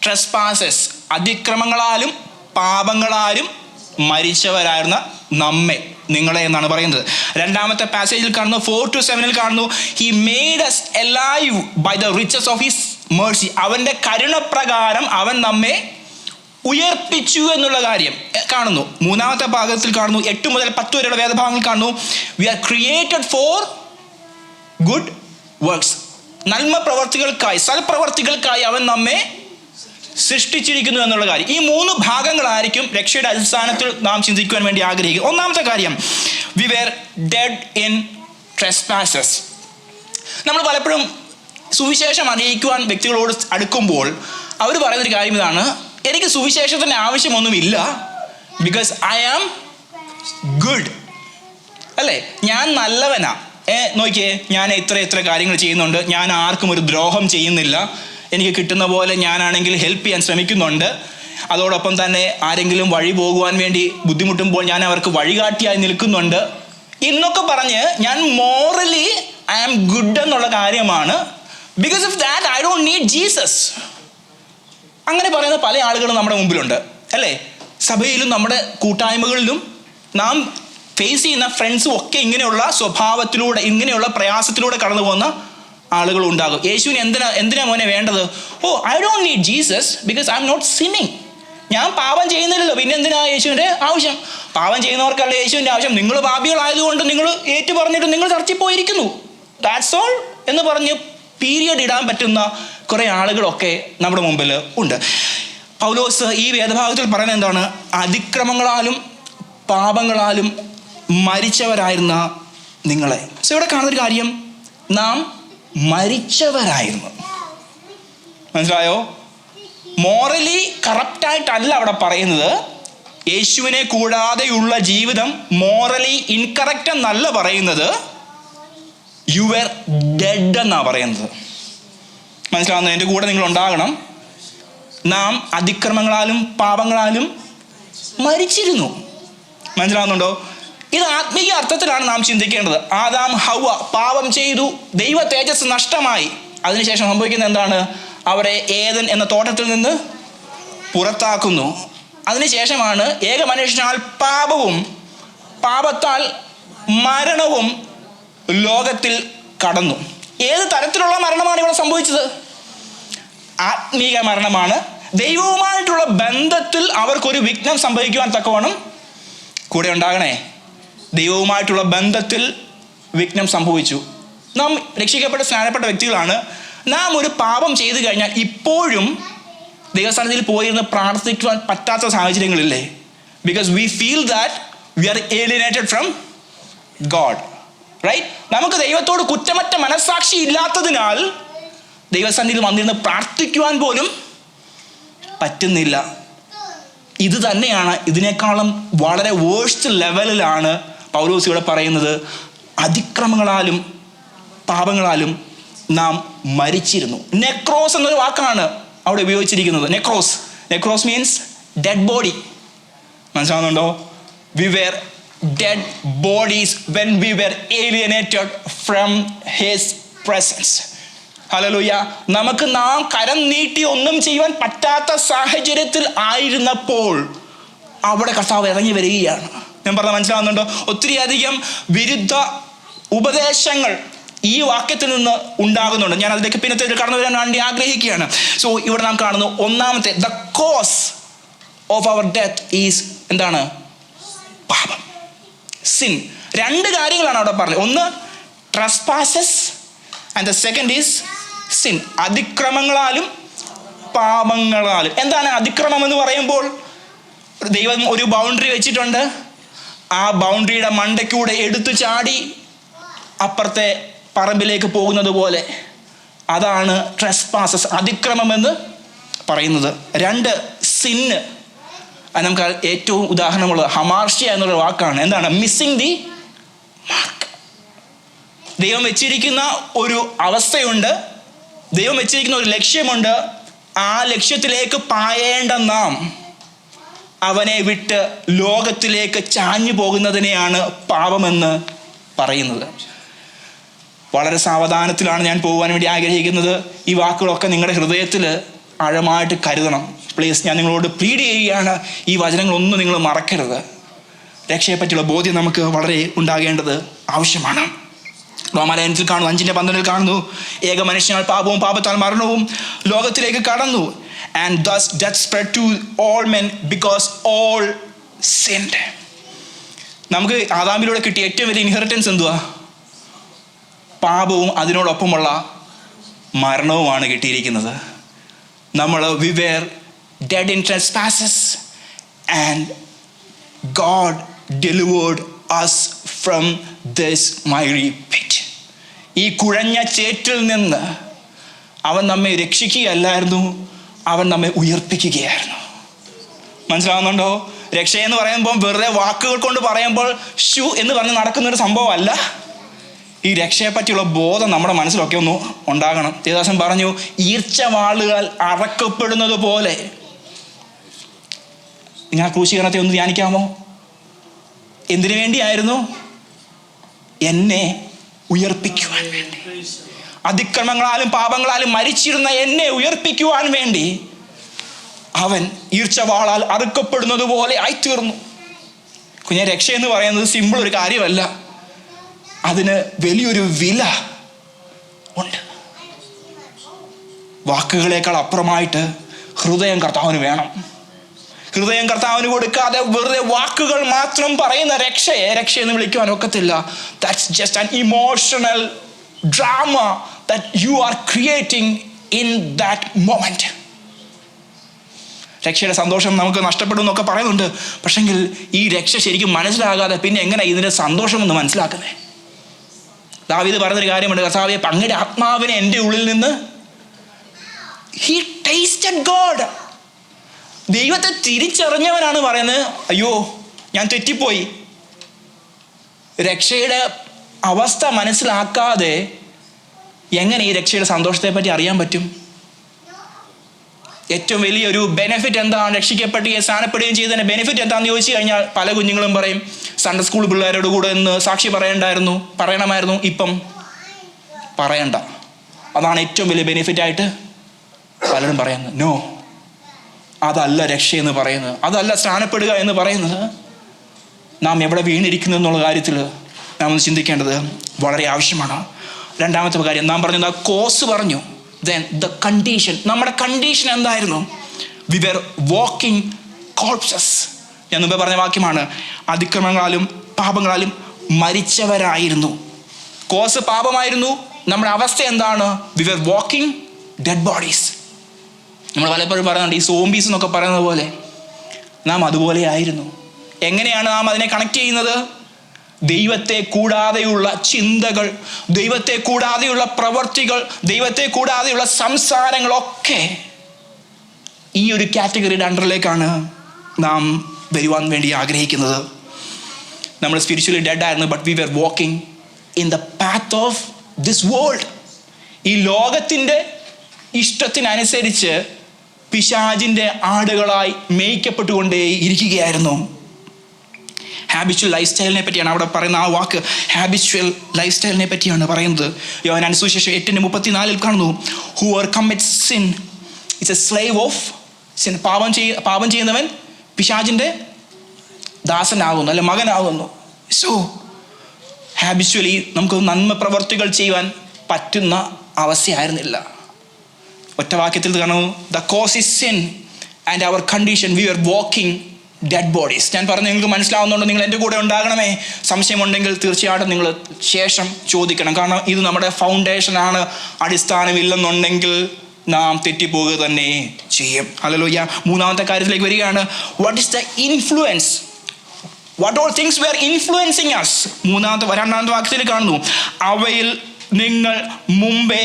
trespasses. അതിക്രമങ്ങളാലും പാപങ്ങളാലും മരിച്ചവരായിരുന്ന നമ്മെ, നിങ്ങളെ എന്നാണ് പറയുന്നത്. 2-ാമത്തെ പാസേജിൽ കാണുന്നു 4-7 കാണുന്നു he made us alive by the riches of his mercy. അവൻ്റെ കരുണപ്രകാരം അവൻ നമ്മെ ഉയർപ്പിച്ചു എന്നുള്ള കാര്യം കാണുന്നു. 3-ാമത്തെ ഭാഗത്തിൽ കാണുന്നു 8 മുതൽ 10 വരെയുള്ള വേദഭാഗങ്ങൾ കാണുന്നു we are created for good works. നന്മ പ്രവർത്തികൾക്കായി, സൽപ്രവർത്തികൾക്കായി അവൻ നമ്മെ സൃഷ്ടിച്ചിരിക്കുന്നു എന്നുള്ള കാര്യം. ഈ 3 ഭാഗങ്ങളായിരിക്കും രക്ഷയുടെ അടിസ്ഥാനത്തിൽ നാം ചിന്തിക്കുവാൻ വേണ്ടി ആഗ്രഹിക്കുക. 1-ാമത്തെ കാര്യം വി വെർ ഡെഡ് ഇൻ ട്രെസ്പാസസ്. നമ്മൾ പലപ്പോഴും സുവിശേഷം അറിയിക്കുവാൻ വ്യക്തികളോട് അടുക്കുമ്പോൾ അവർ പറയുന്നൊരു കാര്യം ഇതാണ്: എനിക്ക് സുവിശേഷത്തിൻ്റെ ആവശ്യമൊന്നുമില്ല, ബിക്കോസ് ഐ ആം ഗുഡ്. അല്ലേ, ഞാൻ നല്ലവനാ. നോക്കിയേ, ഞാൻ ഇത്ര കാര്യങ്ങൾ ചെയ്യുന്നുണ്ട്, ഞാൻ ആർക്കും ഒരു ദ്രോഹം ചെയ്യുന്നില്ല, എനിക്ക് കിട്ടുന്ന പോലെ ഞാനാണെങ്കിൽ ഹെൽപ്പ് ചെയ്യാൻ ശ്രമിക്കുന്നുണ്ട്, അതോടൊപ്പം തന്നെ ആരെങ്കിലും വഴി പോകുവാൻ വേണ്ടി ബുദ്ധിമുട്ടുമ്പോൾ ഞാൻ അവർക്ക് വഴികാട്ടിയായി നിൽക്കുന്നുണ്ട് എന്നൊക്കെ പറഞ്ഞ് ഞാൻ മോറലി ഐ ആം ഗുഡ് എന്നുള്ള കാര്യമാണ്. Because of that I don't need Jesus. അങ്ങനെ പറയുന്ന പല ആളുകളും നമ്മുടെ മുമ്പിലുണ്ട്, അല്ലേ? സഭയിലും നമ്മുടെ കൂട്ടായ്മകളിലും നാം ഫേസ് ചെയ്യുന്ന ഫ്രണ്ട്സും ഒക്കെ ഇങ്ങനെയുള്ള സ്വഭാവത്തിലൂടെ, ഇങ്ങനെയുള്ള പ്രയാസത്തിലൂടെ കടന്നു പോകുന്ന ആളുകൾ ഉണ്ടാകും. യേശുവിന് എന്തിനാ മോനെ വേണ്ടത്? Oh, I don't need Jesus because I am not sinning. ഞാൻ പാപം ചെയ്യുന്നില്ലല്ലോ, പിന്നെ എന്തിനാ യേശുവിൻ്റെ ആവശ്യം? പാപം ചെയ്യുന്നവർക്കല്ല യേശുവിൻ്റെ ആവശ്യം. നിങ്ങൾ പാപികളായതുകൊണ്ട് നിങ്ങൾ ഏറ്റു പറഞ്ഞിട്ട് നിങ്ങൾ ചർച്ചിൽ പോയിരിക്കുന്നു, ദാറ്റ്സ് ഓൾ എന്ന് പറഞ്ഞ് പീരിയഡ് ഇടാൻ പറ്റുന്ന കുറേ ആളുകളൊക്കെ നമ്മുടെ മുമ്പിൽ ഉണ്ട്. പൗലോസ് ഈ വേദഭാഗത്തിൽ പറയുന്നത് എന്താണ്? അതിക്രമങ്ങളാലും പാപങ്ങളാലും മരിച്ചവരായിരുന്ന നിങ്ങളെ. സോ ഇവിടെ കാണുന്നൊരു കാര്യം, നാം മരിച്ചവരായിരുന്നു. മനസ്സിലായോ? മോറലി കറപ്റ്റായിട്ടല്ല അവിടെ പറയുന്നത്. യേശുവിനെ കൂടാതെയുള്ള ജീവിതം മോറലി ഇൻകറക്റ്റ് എന്നല്ല പറയുന്നത്, യു വെർ ഡെഡ് എന്നാണ് പറയുന്നത്. മനസ്സിലാവുന്നത്? എൻ്റെ കൂടെ നിങ്ങൾ ഉണ്ടാകണം. നാം അതിക്രമങ്ങളാലും പാപങ്ങളാലും മരിച്ചിരുന്നു. മനസ്സിലാവുന്നുണ്ടോ? ഇത് ആത്മീയ അർത്ഥത്തിലാണ് നാം ചിന്തിക്കേണ്ടത്. ആദാം ഹവ്വ പാപം ചെയ്തു, ദൈവ തേജസ് നഷ്ടമായി. അതിനുശേഷം സംഭവിക്കുന്നത് എന്താണ്? അവരെ ഏദൻ എന്ന തോട്ടത്തിൽ നിന്ന് പുറത്താക്കുന്നു. അതിനുശേഷമാണ് ഏക മനുഷ്യനാൽ പാപവും പാപത്താൽ മരണവും ലോകത്തിൽ കടന്നു. ഏത് തരത്തിലുള്ള മരണമാണ് ഇവിടെ സംഭവിച്ചത്? ആത്മീയ മരണമാണ്. ദൈവവുമായിട്ടുള്ള ബന്ധത്തിൽ അവർക്കൊരു വിഘ്നം സംഭവിക്കുവാൻ തക്കവണ്ണം കൂടെ ഉണ്ടാകണേ. ദൈവവുമായിട്ടുള്ള ബന്ധത്തിൽ വിഘ്നം സംഭവിച്ചു. നാം രക്ഷിക്കപ്പെട്ട സ്നാനപ്പെട്ട വ്യക്തികളാണ്. നാം ഒരു പാപം ചെയ്തു കഴിഞ്ഞാൽ ഇപ്പോഴും ദൈവസ്ഥാനത്തിൽ പോയിരുന്ന് പ്രാർത്ഥിക്കുവാൻ പറ്റാത്ത സാഹചര്യങ്ങളില്ലേ? Because we feel that we are alienated from God, right? നമുക്ക് ദൈവത്തോട് കുറ്റമറ്റ മനസ്സാക്ഷി ഇല്ലാത്തതിനാൽ ദൈവസന്നിധിയിൽ വന്നിരുന്ന് പ്രാർത്ഥിക്കുവാൻ പോലും പറ്റുന്നില്ല. ഇത് തന്നെയാണ്, ഇതിനേക്കാളും വളരെ വേഴ്സ്റ്റ് ലെവലിലാണ് പൗലോസ് ഇവിടെ പറയുന്നത്. അതിക്രമങ്ങളാലും പാപങ്ങളാലും നാം മരിച്ചിരുന്നു. നെക്രോസ് എന്നൊരു വാക്കാണ് അവിടെ ഉപയോഗിച്ചിരിക്കുന്നത്. നെക്രോസ് മീൻസ് ഡെഡ് ബോഡി. മനസ്സിലാവുന്നുണ്ടോ? We were dead bodies when we were alienated from his presence. Hallelujah. നമുക്ക് നാം കരം നീട്ടി ഒന്നും ചെയ്യുവാൻ പറ്റാത്ത സാഹചര്യത്തിൽ ആയിരുന്നപ്പോൾ അവിടെ കർത്താവ് ഇറങ്ങി വരികയാണ്. ഞാൻ പറഞ്ഞത് മനസ്സിലാവുന്നുണ്ടോ? ഒത്തിരി അധികം വിരുദ്ധ ഉപദേശങ്ങൾ ഈ വാക്യത്തിൽ നിന്ന് ഉണ്ടാകുന്നുണ്ട്. ഞാൻ അതിലേക്ക് പിന്നത്തെ കടന്നു വരാൻ വേണ്ടി ആഗ്രഹിക്കുകയാണ്. സോ ഇവിടെ നാം കാണുന്നു, ഒന്നാമത്തെ the cause of our death is എന്താണ്? പാപം, സിൻ. രണ്ട് കാര്യങ്ങളാണ് അവിടെ പറഞ്ഞത്. ഒന്ന് trespasses and the second is sin. അതിക്രമങ്ങളാലും പാപങ്ങളാലും. എന്താണ് അതിക്രമം എന്ന് പറയുമ്പോൾ? ദൈവം ഒരു ബൗണ്ടറി വെച്ചിട്ടുണ്ട്. ആ ബൗണ്ടറിയുടെ മണ്ടയ്ക്കൂടെ എടുത്തു ചാടി അപ്പുറത്തെ പറമ്പിലേക്ക് പോകുന്നത് പോലെ, അതാണ് ട്രെസ്പാസസ്, അതിക്രമം എന്ന് പറയുന്നത്. രണ്ട് സിന്ന്. നമുക്ക് ഏറ്റവും ഉദാഹരണമുള്ളത് ഹമാർഷ്യ എന്നുള്ള വാക്കാണ്. എന്താണ്? Missing the mark. ദൈവം വെച്ചിരിക്കുന്ന ഒരു അവസ്ഥയുണ്ട്, ദൈവം വെച്ചിരിക്കുന്ന ഒരു ലക്ഷ്യമുണ്ട്. ആ ലക്ഷ്യത്തിലേക്ക് പായേണ്ട നാം അവനെ വിട്ട് ലോകത്തിലേക്ക് ചാഞ്ഞു പോകുന്നതിനെയാണ് പാപമെന്ന് പറയുന്നത്. വളരെ സാവധാനത്തിലാണ് ഞാൻ പോകുവാൻ വേണ്ടി ആഗ്രഹിക്കുന്നത്. ഈ വാക്കുകളൊക്കെ നിങ്ങളുടെ ഹൃദയത്തിൽ ആഴമായിട്ട് കരുതണം പ്ലീസ്. ഞാൻ നിങ്ങളോട് പ്ലീഡ് ചെയ്യുകയാണ്, ഈ വചനങ്ങളൊന്നും നിങ്ങൾ മറക്കരുത്. രക്ഷയെപ്പറ്റിയുള്ള ബോധ്യം നമുക്ക് വളരെ ഉണ്ടാകേണ്ടത് ആവശ്യമാണ്. റോമാലേഖനത്തിൽ കാണുന്നു, 5:12 കാണുന്നു, ഏക മനുഷ്യനാൽ പാപവും പാപത്താൽ മരണവും ലോകത്തിലേക്ക് കടന്നു. And thus death spread to all men because all sinned. നമുക്ക് ആദാമിലൂടെ കിട്ടിയ ഏറ്റവും വലിയ ഇൻഹെറിറ്റൻസ് എന്തുവാ? പാപവും അതിനോടൊപ്പമുള്ള മരണവുമാണ് കിട്ടിയിരിക്കുന്നത്. നമ്മൾ we were dead in trespasses and God delivered us from this miry pit. ഈ കുഴഞ്ഞ ചേറ്റിൽ നിന്ന് അവൻ നമ്മെ രക്ഷിക്കുകയല്ലായിരുന്നു, അവൻ നമ്മെ ഉയർപ്പിക്കുകയായിരുന്നു. മനസ്സിലാവുന്നുണ്ടോ? രക്ഷയെന്ന് പറയുമ്പോൾ വെറുതെ വാക്കുകൾ കൊണ്ട് പറയുമ്പോൾ ഷു എന്ന് പറഞ്ഞ് നടക്കുന്നൊരു സംഭവമല്ല. ഈ രക്ഷയെ പറ്റിയുള്ള ബോധം നമ്മുടെ മനസ്സിലൊക്കെ ഒന്ന് ഉണ്ടാകണം. ദേവദാസൻ പറഞ്ഞു, ഈർച്ചവാളുകൾ അറക്കപ്പെടുന്നത് പോലെ. നിങ്ങൾ ക്രൂശീകരണത്തെ ഒന്ന് ധ്യാനിക്കാമോ? എന്തിനു വേണ്ടിയായിരുന്നു? എന്നെ ഉയർപ്പിക്കുവാൻ വേണ്ടി. അതിക്രമങ്ങളാലും പാപങ്ങളാലും മരിച്ചിരുന്ന എന്നെ ഉയർപ്പിക്കുവാൻ വേണ്ടി അവൻ ഈർച്ചവാളാൽ അറുക്കപ്പെടുന്നത് പോലെ ആയിത്തീർന്നു. കുഞ്ഞെ, രക്ഷ എന്ന് പറയുന്നത് സിമ്പിൾ ഒരു കാര്യമല്ല, അതിന് വലിയൊരു വില ഉണ്ട്. വാക്കുകളേക്കാൾ അപ്പുറമായിട്ട് ഹൃദയം കർത്താവിന് വേണം. ഹൃദയം കർത്താവിന് കൊടുക്കാതെ വെറുതെ വാക്കുകൾ മാത്രം പറയുന്ന രക്ഷയെന്ന് വിളിക്കുവാൻ ഒക്കത്തില്ല. That's just an emotional drama that you are creating in that moment. രക്ഷയുടെ സന്തോഷം നമുക്ക് നഷ്ടപ്പെടും എന്നൊക്കെ പറയുന്നുണ്ട്. പക്ഷെങ്കിൽ ഈ രക്ഷ ശരിക്കും മനസ്സിലാകാതെ പിന്നെ എങ്ങനെ ഇതിൻ്റെ സന്തോഷമെന്ന് മനസ്സിലാക്കുന്നത്? ദാവീദ് പറഞ്ഞൊരു കാര്യമുണ്ട്, കർത്താവേ, അങ്ങയുടെ ആത്മാവിനെ എൻ്റെ ഉള്ളിൽ നിന്ന് he tasted God. ദൈവത്തെ തിരിച്ചറിഞ്ഞവനാണ് പറയുന്നത്, അയ്യോ ഞാൻ തെറ്റിപ്പോയി. രക്ഷയുടെ അവസ്ഥ മനസ്സിലാക്കാതെ എങ്ങനെ ഈ രക്ഷയുടെ സന്തോഷത്തെ പറ്റി അറിയാൻ പറ്റും? ഏറ്റവും വലിയൊരു ബെനിഫിറ്റ് എന്താണ്? രക്ഷിക്കപ്പെടുകയും സ്ഥാനപ്പെടുകയും ചെയ്തതിൻ്റെ ബെനിഫിറ്റ് എന്താണെന്ന് ചോദിച്ചു കഴിഞ്ഞാൽ പല കുഞ്ഞുങ്ങളും പറയും, സൺഡേ സ്കൂൾ പിള്ളേരോട് കൂടെ ഇന്ന് സാക്ഷി പറയണമായിരുന്നു, ഇപ്പം പറയണ്ട. അതാണ് ഏറ്റവും വലിയ ബെനിഫിറ്റായിട്ട് പലരും പറയുന്നത്. നോ, അതല്ല രക്ഷയെന്ന് പറയുന്നത്, അതല്ല സ്ഥാനപ്പെടുക എന്ന് പറയുന്നത്. നാം എവിടെ വീണിരിക്കുന്നു എന്നുള്ള കാര്യത്തിൽ നാം ഒന്ന് ചിന്തിക്കേണ്ടത് വളരെ ആവശ്യമാണ്. രണ്ടാമത്തെ കാര്യം നാം പറഞ്ഞു, കോസ് പറഞ്ഞു. Then the condition. നമ്മുടെ കണ്ടീഷൻ എന്തായിരുന്നു? We were walking corpses. ഞാൻ മുമ്പേ പറഞ്ഞ വാക്യമാണ്, അതിക്രമങ്ങളാലും പാപങ്ങളാലും മരിച്ചവരായിരുന്നു. കോസ് പാപമായിരുന്നു. നമ്മുടെ അവസ്ഥ എന്താണ്? We were walking dead bodies. നമ്മൾ പലപ്പോഴും പറയുന്നുണ്ട് ഈ സോംബീസ് എന്നൊക്കെ പറയുന്നത് പോലെ നാം അതുപോലെ ആയിരുന്നു. എങ്ങനെയാണ് നാം അതിനെ കണക്ട് ചെയ്യുന്നത്? ദൈവത്തെ കൂടാതെയുള്ള ചിന്തകൾ, ദൈവത്തെ കൂടാതെയുള്ള പ്രവർത്തികൾ, ദൈവത്തെ കൂടാതെയുള്ള സംസാരങ്ങളൊക്കെ ഈ ഒരു കാറ്റഗറിയുടെ അണ്ടറിലേക്കാണ് നാം വരുവാൻ വേണ്ടി ആഗ്രഹിക്കുന്നത്. നമ്മൾ സ്പിരിച്വലി ഡെഡ് ആയിരുന്നു, but we were walking in the path of this world. ഈ ലോകത്തിൻ്റെ ഇഷ്ടത്തിനനുസരിച്ച് പിശാചിൻ്റെ ആടുകളായി മേയ്ക്കപ്പെട്ടുകൊണ്ടേ ഇരിക്കുകയായിരുന്നു. ഹാബിച്വൽ ലൈഫ് സ്റ്റൈലിനെ പറ്റിയാണ് അവിടെ പറയുന്ന ആ വാക്ക്. ഹാബിച്വൽ ലൈഫ് സ്റ്റൈലിനെ പറ്റിയാണ് പറയുന്നത്. യോഹന്നാൻ സുവിശേഷം 8:34 കാണുന്നു, whoever commits sin it's a slave of sin. പാപം ചെയ്യുന്നവൻ പിശാചിൻ്റെ ദാസനാകുന്നു, അല്ലെ മകനാകുന്നു. സോ ഹാബിച്വലി നമുക്ക് നന്മ പ്രവർത്തികൾ ചെയ്യുവാൻ പറ്റുന്ന അവസ്ഥയായിരുന്നില്ല. ഒറ്റ വാക്യത്തിൽ കാണുന്നു, the cause is sin and our condition we are walking dead bodies. ഞാൻ പറഞ്ഞു നിങ്ങൾക്ക് മനസ്സിലാവുന്നുണ്ട്, നിങ്ങൾ എൻ്റെ കൂടെ ഉണ്ടാകണമേ. സംശയമുണ്ടെങ്കിൽ തീർച്ചയായിട്ടും നിങ്ങൾ ശേഷം ചോദിക്കണം. കാരണം ഇത് നമ്മുടെ ഫൗണ്ടേഷനാണ്. അടിസ്ഥാനമില്ലെന്നുണ്ടെങ്കിൽ നാം തെറ്റിപ്പോവുക തന്നെ ചെയ്യും. ഹല്ലേലൂയ. മൂന്നാമത്തെ കാര്യത്തിലേക്ക് വരികയാണ്. What is the influence? What all things were influencing us? രണ്ടാമത്തെ വാക്യത്തിൽ കാണുന്നു, അവയിൽ നിങ്ങൾ മുമ്പേ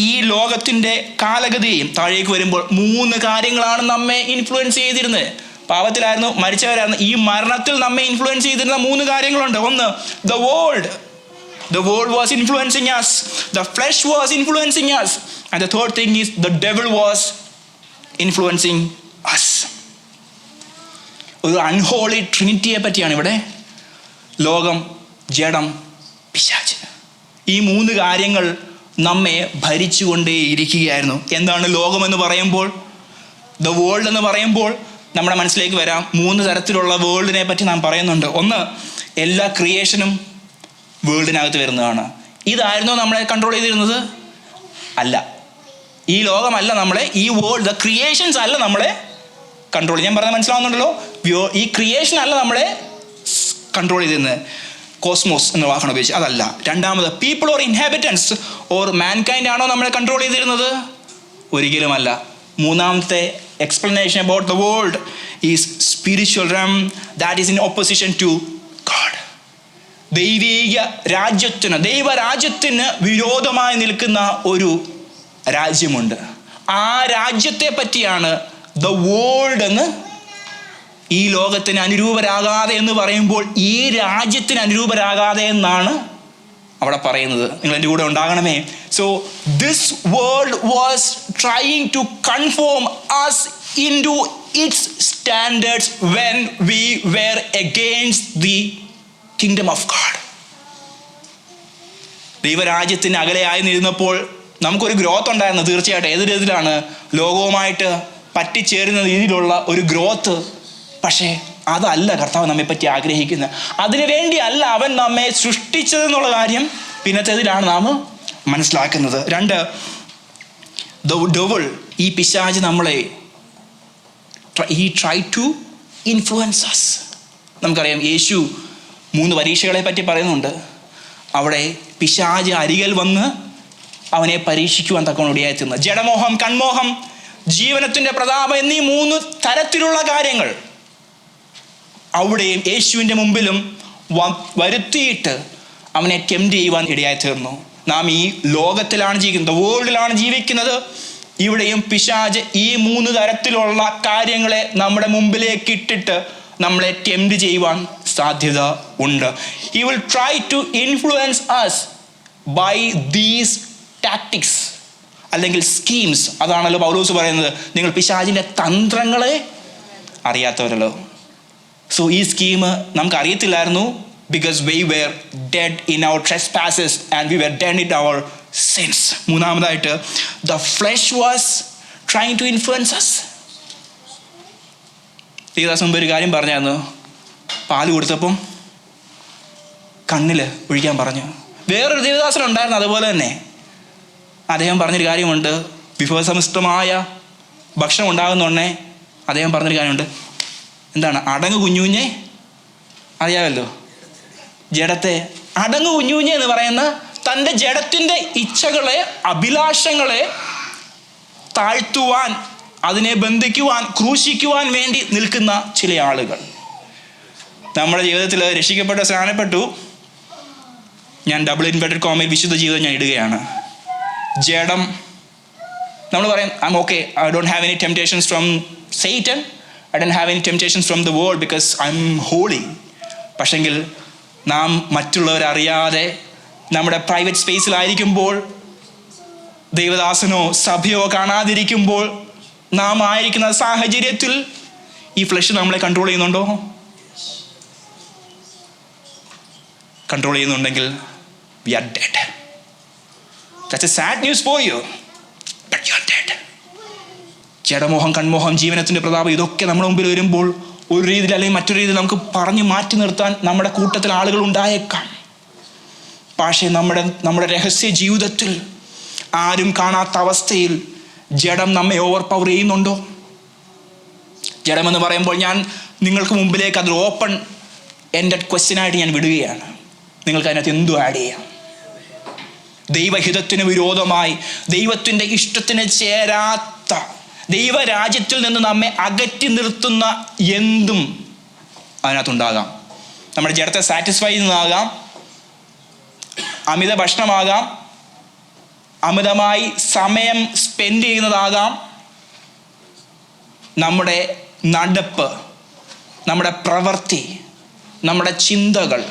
ഈ ലോകത്തിൻ്റെ കാലഗതിയും. താഴേക്ക് വരുമ്പോൾ 3 കാര്യങ്ങളാണ് നമ്മെ ഇൻഫ്ലുവൻസ് ചെയ്തിരുന്നത്. പാപത്തിലായിരുന്നു, മരിച്ചവരായിരുന്നു. ഈ മരണത്തിൽ നമ്മെ ഇൻഫ്ലുവൻസ് ചെയ്തിരുന്ന 3 കാര്യങ്ങളുണ്ട്. ഒന്ന്, the world was influencing us, the flesh was influencing us, and the third thing is the devil was influencing us. ഒരു അൺഹോളി ട്രിനിറ്റിയെ പറ്റിയാണ് ഇവിടെ. ലോകം, ജഡം, പിശാച്. ഈ 3 കാര്യങ്ങൾ നമ്മെ ഭരിച്ചുകൊണ്ടേ ഇരിക്കുകയായിരുന്നു. എന്താണ് ലോകമെന്ന് പറയുമ്പോൾ, ദ വേൾഡ് എന്ന് പറയുമ്പോൾ നമ്മുടെ മനസ്സിലേക്ക് വരാം 3 തരത്തിലുള്ള വേൾഡിനെ പറ്റി നാം പറയുന്നുണ്ട്. ഒന്ന്, എല്ലാ ക്രിയേഷനും വേൾഡിനകത്ത് വരുന്നതാണ്. ഇതായിരുന്നോ നമ്മളെ കൺട്രോൾ ചെയ്തിരുന്നത്? അല്ല. ഈ ലോകമല്ല നമ്മളെ, ഈ വേൾഡ്, ദ ക്രിയേഷൻസ് അല്ല നമ്മളെ കൺട്രോൾ. ഞാൻ പറഞ്ഞാൽ മനസ്സിലാവുന്നുണ്ടല്ലോ. ഈ ക്രിയേഷൻ അല്ല നമ്മളെ കൺട്രോൾ ചെയ്തിരുന്നത്. കോസ്മോസ് എന്ന വാക്കാണ് ഉപയോഗിച്ചത്, അതല്ല. രണ്ടാമത്, people or inhabitants or mankind ആണോ നമ്മളെ കൺട്രോൾ ചെയ്തിരുന്നത്? ഒരിക്കലുമല്ല. മൂന്നാമത്തെ explanation about the world is spiritual realm that is in opposition to God. ദൈവരാജ്യത്തിന് വിരോധമായി നിൽക്കുന്ന ഒരു രാജ്യമുണ്ട്. ആ രാജ്യത്തെ പറ്റിയാണ് ദ വേൾഡ് എന്ന്. ഈ ലോകത്തിന് അനുരൂപരാകാതെ എന്ന് പറയുമ്പോൾ ഈ രാജ്യത്തിന് അനുരൂപരാകാതെ എന്നാണ് അവിടെ പറയുന്നത്. നിങ്ങൾ എൻ്റെ കൂടെ ഉണ്ടാകണമേ. So this world was trying to conform us into its standards when we were against the kingdom of God. ദൈവരാജ്യത്തിന് അകലെയായി നിന്നപ്പോൾ നമുക്കൊരു ഗ്രോത്ത് ഉണ്ടായിരുന്നു. തീർച്ചയായിട്ടും ഏത് രീതിയിലാണ്? ലോകവുമായിട്ട് പറ്റിച്ചേരുന്ന രീതിയിലുള്ള ഒരു ഗ്രോത്ത്. പക്ഷേ അതല്ല കർത്താവ് നമ്മെപ്പറ്റി ആഗ്രഹിക്കുന്നത്. അതിനു വേണ്ടി അല്ല അവൻ നമ്മെ സൃഷ്ടിച്ചതെന്നുള്ള കാര്യം പിന്നത്തേതിലാണ് നാം മനസ്സിലാക്കുന്നത്. 2, the devil, ഈ പിശാച് നമ്മളെ he tried to influence us. നമുക്കറിയാം യേശു 3 പരീക്ഷകളെ പറ്റി പറയുന്നുണ്ട്. അവിടെ പിശാച് അരികിൽ വന്ന് അവനെ പരീക്ഷിക്കുവാൻ തക്കവണ്ണം തീർന്നു. ജഡമോഹം, കൺമോഹം, ജീവനത്തിൻ്റെ പ്രതാപം എന്നീ 3 തരത്തിലുള്ള കാര്യങ്ങൾ അവിടെയും യേശുവിൻ്റെ മുമ്പിലും വരുത്തിയിട്ട് അവനെ ടെംപ്റ്റ് ചെയ്യുവാൻ ഇടയായി തീർന്നു. നാം ഈ ലോകത്തിലാണ് ജീവിക്കുന്നത്, വേൾഡിലാണ് ജീവിക്കുന്നത്. ഇവിടെയും പിശാച് ഈ 3 തരത്തിലുള്ള കാര്യങ്ങളെ നമ്മുടെ മുമ്പിലേക്ക് ഇട്ടിട്ട് നമ്മളെ ടെംപ്റ്റ് ചെയ്യുവാൻ സാധ്യത ഉണ്ട്. He will try to influence us by these tactics അല്ലെങ്കിൽ സ്കീംസ്. അതാണല്ലോ പൗലോസ് പറയുന്നത്, നിങ്ങൾ പിശാചിൻ്റെ തന്ത്രങ്ങളെ അറിയാത്തവരല്ലോ. സോ ഈ സ്കീം നമുക്ക് അറിയത്തില്ലായിരുന്നു. Because we were dead in our trespasses and we were dead in our sins. മൂന്നാമതായിട്ട്, the flesh was trying to influence us. Devadasan മുമ്പ് ഒരു കാര്യം പറഞ്ഞായിരുന്നു. പാല് കൊടുത്തപ്പം കണ്ണിൽ ഒഴിക്കാൻ പറഞ്ഞു. വേറൊരു ദേവദാസൻ ഉണ്ടായിരുന്നു അതുപോലെ തന്നെ. അദ്ദേഹം പറഞ്ഞൊരു കാര്യമുണ്ട്, വിഭവസമൃദ്ധമായ ഭക്ഷണം ഉണ്ടാകുന്നുണ്ടേ അദ്ദേഹം പറഞ്ഞൊരു കാര്യമുണ്ട്. എന്താണ്? അടങ്ങ് കുഞ്ഞുഞ്ഞെ. അറിയാമല്ലോ ജഡത്തെ. അടങ്ങ് കുഞ്ഞുഞ്ഞെ എന്ന് പറയുന്ന തൻ്റെ ജഡത്തിൻ്റെ ഇച്ഛകളെ, അഭിലാഷങ്ങളെ താഴ്ത്തുവാൻ അതിനെ ബന്ധിക്കുവാൻ, ക്രൂശിക്കുവാൻ വേണ്ടി നിൽക്കുന്ന ചില ആളുകൾ. നമ്മുടെ ജീവിതത്തിൽ രക്ഷിക്കപ്പെട്ട, സ്നാനപ്പെട്ടു, ഞാൻ ഡബിൾ ഇൻവെർട്ടഡ് കോമയിൽ വിശുദ്ധ ജീവിതം ഞാൻ ഇടുകയാണ്. ജഡം, നമ്മൾ പറയും I M okay, I don't have any temptations from Satan, I don't have any temptations from the world because I'm holy. പക്ഷെങ്കിൽ നാം മറ്റുള്ളവരറിയാതെ നമ്മുടെ പ്രൈവറ്റ് സ്പേസിലായിരിക്കുമ്പോൾ, ദൈവദാസനോ സഭയോ കാണാതിരിക്കുമ്പോൾ, നാം ആയിരിക്കുന്ന സാഹചര്യത്തിൽ ഈ ഫ്ലഷ് നമ്മളെ കൺട്രോൾ ചെയ്യുന്നുണ്ടോ? കൺട്രോൾ ചെയ്യുന്നുണ്ടെങ്കിൽ we are dead. That's a sad news for you, but you are dead. ജഡമോഹം, കൺമോഹം, ജീവനത്തിൻ്റെ പ്രതാപം, ഇതൊക്കെ നമ്മുടെ മുമ്പിൽ വരുമ്പോൾ ഒരു രീതിയിൽ അല്ലെങ്കിൽ മറ്റൊരു രീതിയിൽ നമുക്ക് പറഞ്ഞ് മാറ്റി നിർത്താൻ നമ്മുടെ കൂട്ടത്തിൽ ആളുകൾ ഉണ്ടായേക്കാം. പക്ഷേ നമ്മുടെ രഹസ്യ ജീവിതത്തിൽ ആരും കാണാത്ത അവസ്ഥയിൽ ജഡം നമ്മെ ഓവർ പവർ ചെയ്യുന്നുണ്ടോ? ജഡമെന്ന് പറയുമ്പോൾ ഞാൻ നിങ്ങൾക്ക് മുമ്പിലേക്ക് അതൊരു ഓപ്പൺ എൻഡഡ് ക്വസ്റ്റ്യനായിട്ട് ഞാൻ വിടുകയാണ്. നിങ്ങൾക്ക് അതിനകത്ത് എന്തും ആഡ് ചെയ്യാം. ദൈവഹിതത്തിന് വിരോധമായി, ദൈവത്തിൻ്റെ ഇഷ്ടത്തിന് ചേരാത്ത, ദൈവരാജ്യത്തിൽ നിന്ന് നമ്മെ അകറ്റി നിർത്തുന്ന എന്തും അതിനകത്തുണ്ടാകാം. നമ്മുടെ ജഡത്തെ സാറ്റിസ്ഫൈ ചെയ്യുന്നതാകാം, അമിത ഭക്ഷണമാകാം, അമിതമായി സമയം സ്പെൻഡ് ചെയ്യുന്നതാകാം, നമ്മുടെ നടപ്പ്, നമ്മുടെ പ്രവൃത്തി, നമ്മുടെ ചിന്തകൾ,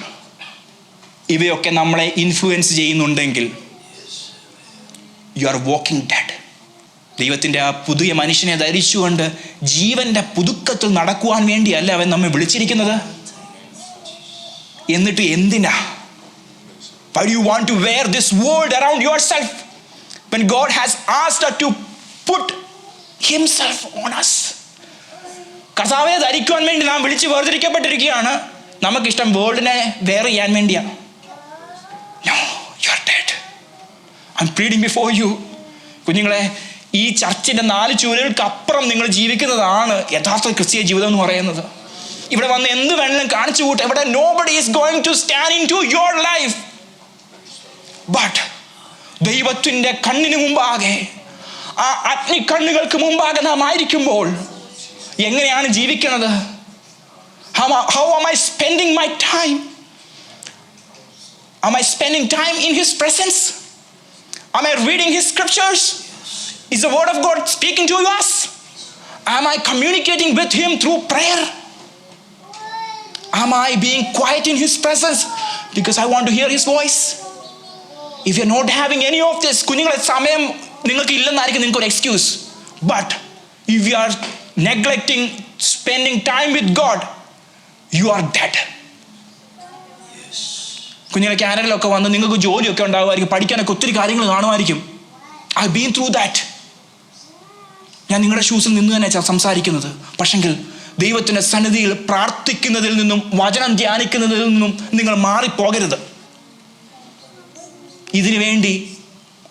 ഇവയൊക്കെ നമ്മളെ ഇൻഫ്ലുവൻസ് ചെയ്യുന്നുണ്ടെങ്കിൽ യു ആർ വാക്കിംഗ് ഡെഡ്. ദൈവത്തിൻ്റെ ആ പുതിയ മനുഷ്യനെ ധരിച്ചുകൊണ്ട് ജീവൻ്റെ പുതുക്കത്തിൽ നടക്കുവാൻ വേണ്ടിയല്ല അവൻ നമ്മെ വിളിച്ചിരിക്കുന്നത്. എന്നിട്ട് എന്തിനാ? Why do you want to wear this world around yourself when God has asked us to put himself on us? കർത്താവിനെ ധരിക്കുവാൻ വേണ്ടി നാം വിളിച്ച് വേർതിരിക്കപ്പെട്ടിരിക്കുകയാണ്. നമുക്കിഷ്ടം വേൾഡിനെ വെയർ ചെയ്യാൻ വേണ്ടിയാണ്. No, you are dead. I'm pleading before you. കുഞ്ഞുങ്ങളെ, ഈ ചർച്ചിൻ്റെ 4 ചുവരുകൾക്ക് അപ്പുറം നിങ്ങൾ ജീവിക്കുന്നതാണ് യഥാർത്ഥ ക്രിസ്തീയ ജീവിതം എന്ന് പറയുന്നത്. ഇവിടെ വന്ന് എന്ത് വേണമെങ്കിലും കാണിച്ചു കൂട്ടെ. ഇവിടെ nobody is going to stand into your life. But ദൈവത്തിൻ്റെ കണ്ണിന് മുമ്പാകെ, ആ അഗ്നി കണ്ണുകൾക്ക് മുമ്പാകെ നാം ആയിരിക്കുമ്പോൾ എങ്ങനെയാണ് ജീവിക്കുന്നത്? How am I spending my time? Am I spending time in his presence? Am I reading his scriptures? Is the word of God speaking to us? Am I communicating with him through prayer? Am I being quiet in his presence because I want to hear his voice? If you're not having any of this, കുഞ്ഞുങ്ങളെ, സമയം നിങ്ങൾക്ക് ഇല്ലെന്നായിരിക്കും നിങ്ങൾക്കൊരു excuse. But if you are neglecting spending time with God, you are dead. കുഞ്ഞുങ്ങളെ, കാനഡയിലൊക്കെ വന്ന് നിങ്ങൾക്ക് ജോലിയൊക്കെ ഉണ്ടാകുമായിരിക്കും, പഠിക്കാനൊക്കെ ഒത്തിരി കാര്യങ്ങൾ കാണുമായിരിക്കും. I been through that. ഞാൻ നിങ്ങളുടെ ഷൂസിൽ നിന്ന് തന്നെ സംസാരിക്കുന്നത്. പക്ഷെങ്കിൽ ദൈവത്തിൻ്റെ സന്നിധിയിൽ പ്രാർത്ഥിക്കുന്നതിൽ നിന്നും വചനം ധ്യാനിക്കുന്നതിൽ നിന്നും നിങ്ങൾ മാറിപ്പോകരുത്. ഇതിനു വേണ്ടി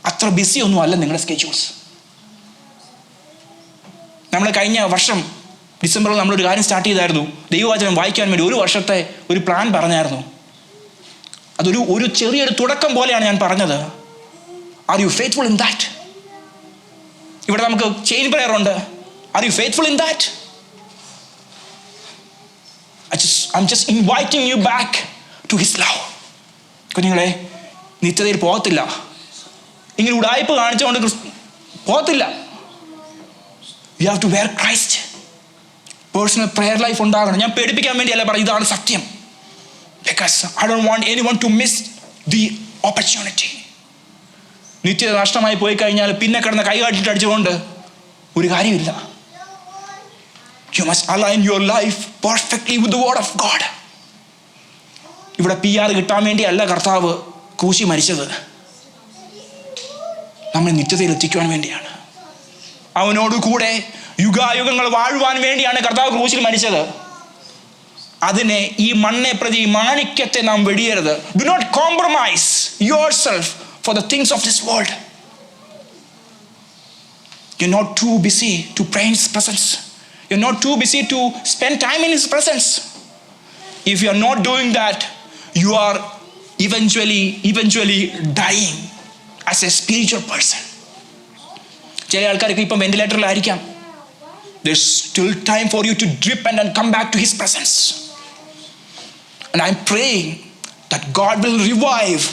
അത്ര ബിസി ഒന്നും അല്ല നിങ്ങളുടെ സ്കെഡ്യൂൾസ്. നമ്മൾ കഴിഞ്ഞ വർഷം ഡിസംബറിൽ നമ്മളൊരു കാര്യം സ്റ്റാർട്ട് ചെയ്തായിരുന്നു. ദൈവവചനം വായിക്കാൻ വേണ്ടി 1 വർഷത്തെ ഒരു പ്ലാൻ പറഞ്ഞായിരുന്നു. അതൊരു ചെറിയൊരു തുടക്കം പോലെയാണ് ഞാൻ പറഞ്ഞത്. Are you faithful in that? ഇവിടെ നമുക്ക് ചെയിൻ പ്രെയർ ഉണ്ട്. Are you faithful in that? I'm just inviting you back to his love. കുഞ്ഞുങ്ങളെ, നിത്യതയിൽ പോകത്തില്ല. ഇങ്ങനെ ഉടായ്പ കാണിച്ചുകൊണ്ട് പോകത്തില്ല. You have to wear Christ. Personal prayer life ഉണ്ടാകണം. ഞാൻ പേടിപ്പിക്കാൻ വേണ്ടിയല്ല പറയും, ഇതാണ് സത്യം. Because I don't want anyone to miss the opportunity. നിത്യത നഷ്ടമായി പോയി കഴിഞ്ഞാൽ പിന്നെ കിടന്ന് കൈകാട്ടിട്ട് അടിച്ചുകൊണ്ട് ഒരു കാര്യമില്ല. You must align your life perfectly with the word of God. ഇവിടെ PR കിട്ടാൻ വേണ്ടിയല്ല കർത്താവ് ക്രൂശിൽ മരിച്ചത്. നമ്മൾ നിത്യതയിൽ എത്തിക്കുവാൻ വേണ്ടിയാണ്. അവനോട് കൂടെ യുഗായുഗങ്ങൾ വാഴുവാൻ വേണ്ടിയാണ് കർത്താവ് ക്രൂശിൽ മരിച്ചത്. അതിനെ, ഈ മണ്ണെ പ്രതി മാണിക്യത്തെ നാം വെടിയരുത്. Do not compromise yourself for the things of this world. You're not too busy to pray in his presence. You're not too busy to spend time in his presence. If you are not doing that, you are eventually dying as a spiritual person. ചില ആൾക്കാർക്ക് ഇപ്പം വെന്റിലേറ്ററിലായിരിക്കാം. there's still time for you to repent and come back to His presence. And I'm praying that God will revive